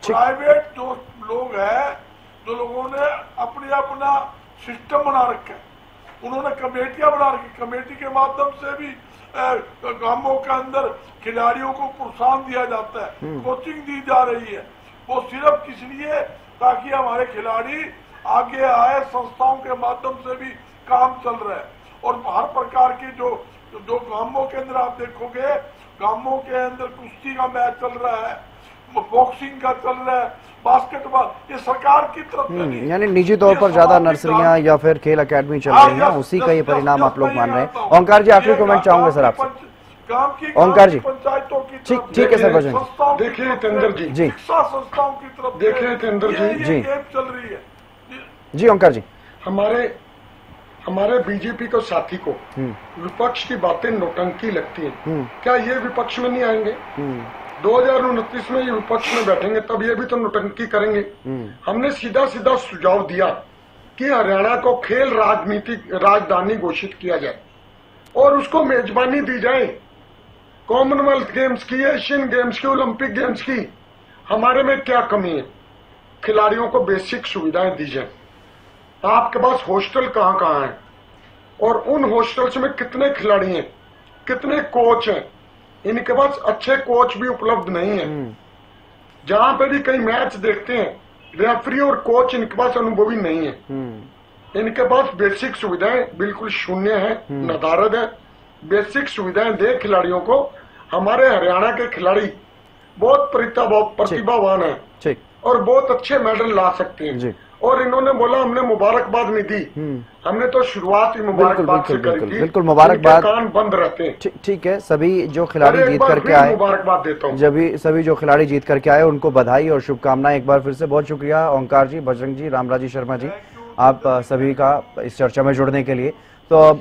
प्राइवेट जो लोग हैं, जो लोगों ने अपना सिस्टम बना रखा है, उन्होंने कमेटियां बना रखी, कमेटी के माध्यम से भी गांवों के अंदर खिलाड़ियों को प्रोत्साहन दिया जाता है, कोचिंग दी जा रही है। वो सिर्फ किस लिए, ताकि हमारे खिलाड़ी आगे आए, संस्थाओं के माध्यम से भी काम चल रहा है। और हर प्रकार की जो गांवों के अंदर आप देखोगे, गांवों के अंदर कुश्ती का मैच चल रहा है, बॉक्सिंग का चल रहा है, बास्केटबॉल, ये सरकार की तरफ से यानी निजी तौर पर ज्यादा नर्सरियां या फिर खेल अकेडमी चल रही हैं, उसी का ये परिणाम आप लोग मान रहे हैं। ओंकार जी, आखिरी कमेंट चाहूंगे सर आपसे। ओंकार जी, पंचायतों की ठीक है सर। बजरंग, देखिए जितेंद्र जी, शिक्षा संस्थाओं की तरफ देखिए जितेंद्र जी गेम चल रही है जी। ओंकार जी, हमारे बीजेपी को साथी को विपक्ष की बातें नौटंकी लगती हैं, क्या ये विपक्ष में नहीं आएंगे? 2029 में ये विपक्ष में बैठेंगे, तब ये भी तो नौटंकी करेंगे। हमने सीधा सुझाव दिया कि हरियाणा को खेल राजधानी घोषित किया जाए और उसको मेजबानी दी जाए, कॉमनवेल्थ गेम्स की, एशियन गेम्स की, ओलंपिक गेम्स की। हमारे में क्या कमी है, खिलाड़ियों को बेसिक सुविधाएं दी जाए। आपके पास हॉस्टल कहाँ कहाँ है और उन हॉस्टल्स में कितने खिलाड़ी हैं, कितने कोच हैं, इनके पास अच्छे कोच भी उपलब्ध नहीं है। जहां पे भी कई मैच देखते हैं, रेफरी और कोच इनके पास अनुभवी नहीं है। इनके पास बेसिक सुविधाएं बिल्कुल शून्य है, नदारद है। बेसिक सुविधाएं दे खिलाड़ियों को। हमारे हरियाणा के खिलाड़ी बहुत प्रतिभावान है और बहुत अच्छे मेडल ला सकते हैं। और इन्होंने बोला हमने मुबारकबाद नहीं दी, हमने तो शुरुआत ही मुबारकबाद से करी थी। बिल्कुल मुबारकबाद। कान बंद रहते हैं। ठीक है, सभी जो खिलाड़ी जीत करके आए, मुबारकबाद देता हूँ। सभी जो खिलाड़ी जीत करके आए उनको बधाई और शुभकामनाएं एक बार फिर से। बहुत शुक्रिया ओंकार जी, बजरंग जी, रामराजी शर्मा जी, आप सभी का इस चर्चा में जुड़ने के लिए। तो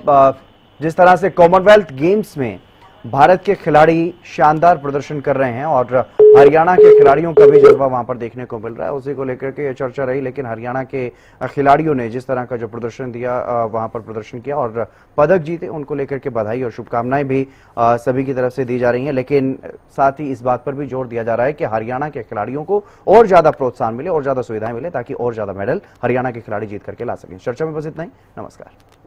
जिस तरह से कॉमनवेल्थ गेम्स में भारत के खिलाड़ी शानदार प्रदर्शन कर रहे हैं और हरियाणा के खिलाड़ियों का भी जज्बा वहां पर देखने को मिल रहा है, उसी को लेकर के ये चर्चा रही। लेकिन हरियाणा के खिलाड़ियों ने जिस तरह का जो प्रदर्शन दिया, वहां पर प्रदर्शन किया और पदक जीते, उनको लेकर के बधाई और शुभकामनाएं भी सभी की तरफ से दी जा रही हैं। लेकिन साथ ही इस बात पर भी जोर दिया जा रहा है कि हरियाणा के खिलाड़ियों को और ज्यादा प्रोत्साहन मिले और ज्यादा सुविधाएं मिले, ताकि और ज्यादा मेडल हरियाणा के खिलाड़ी जीत करके ला सकें। चर्चा में बस इतना ही। नमस्कार।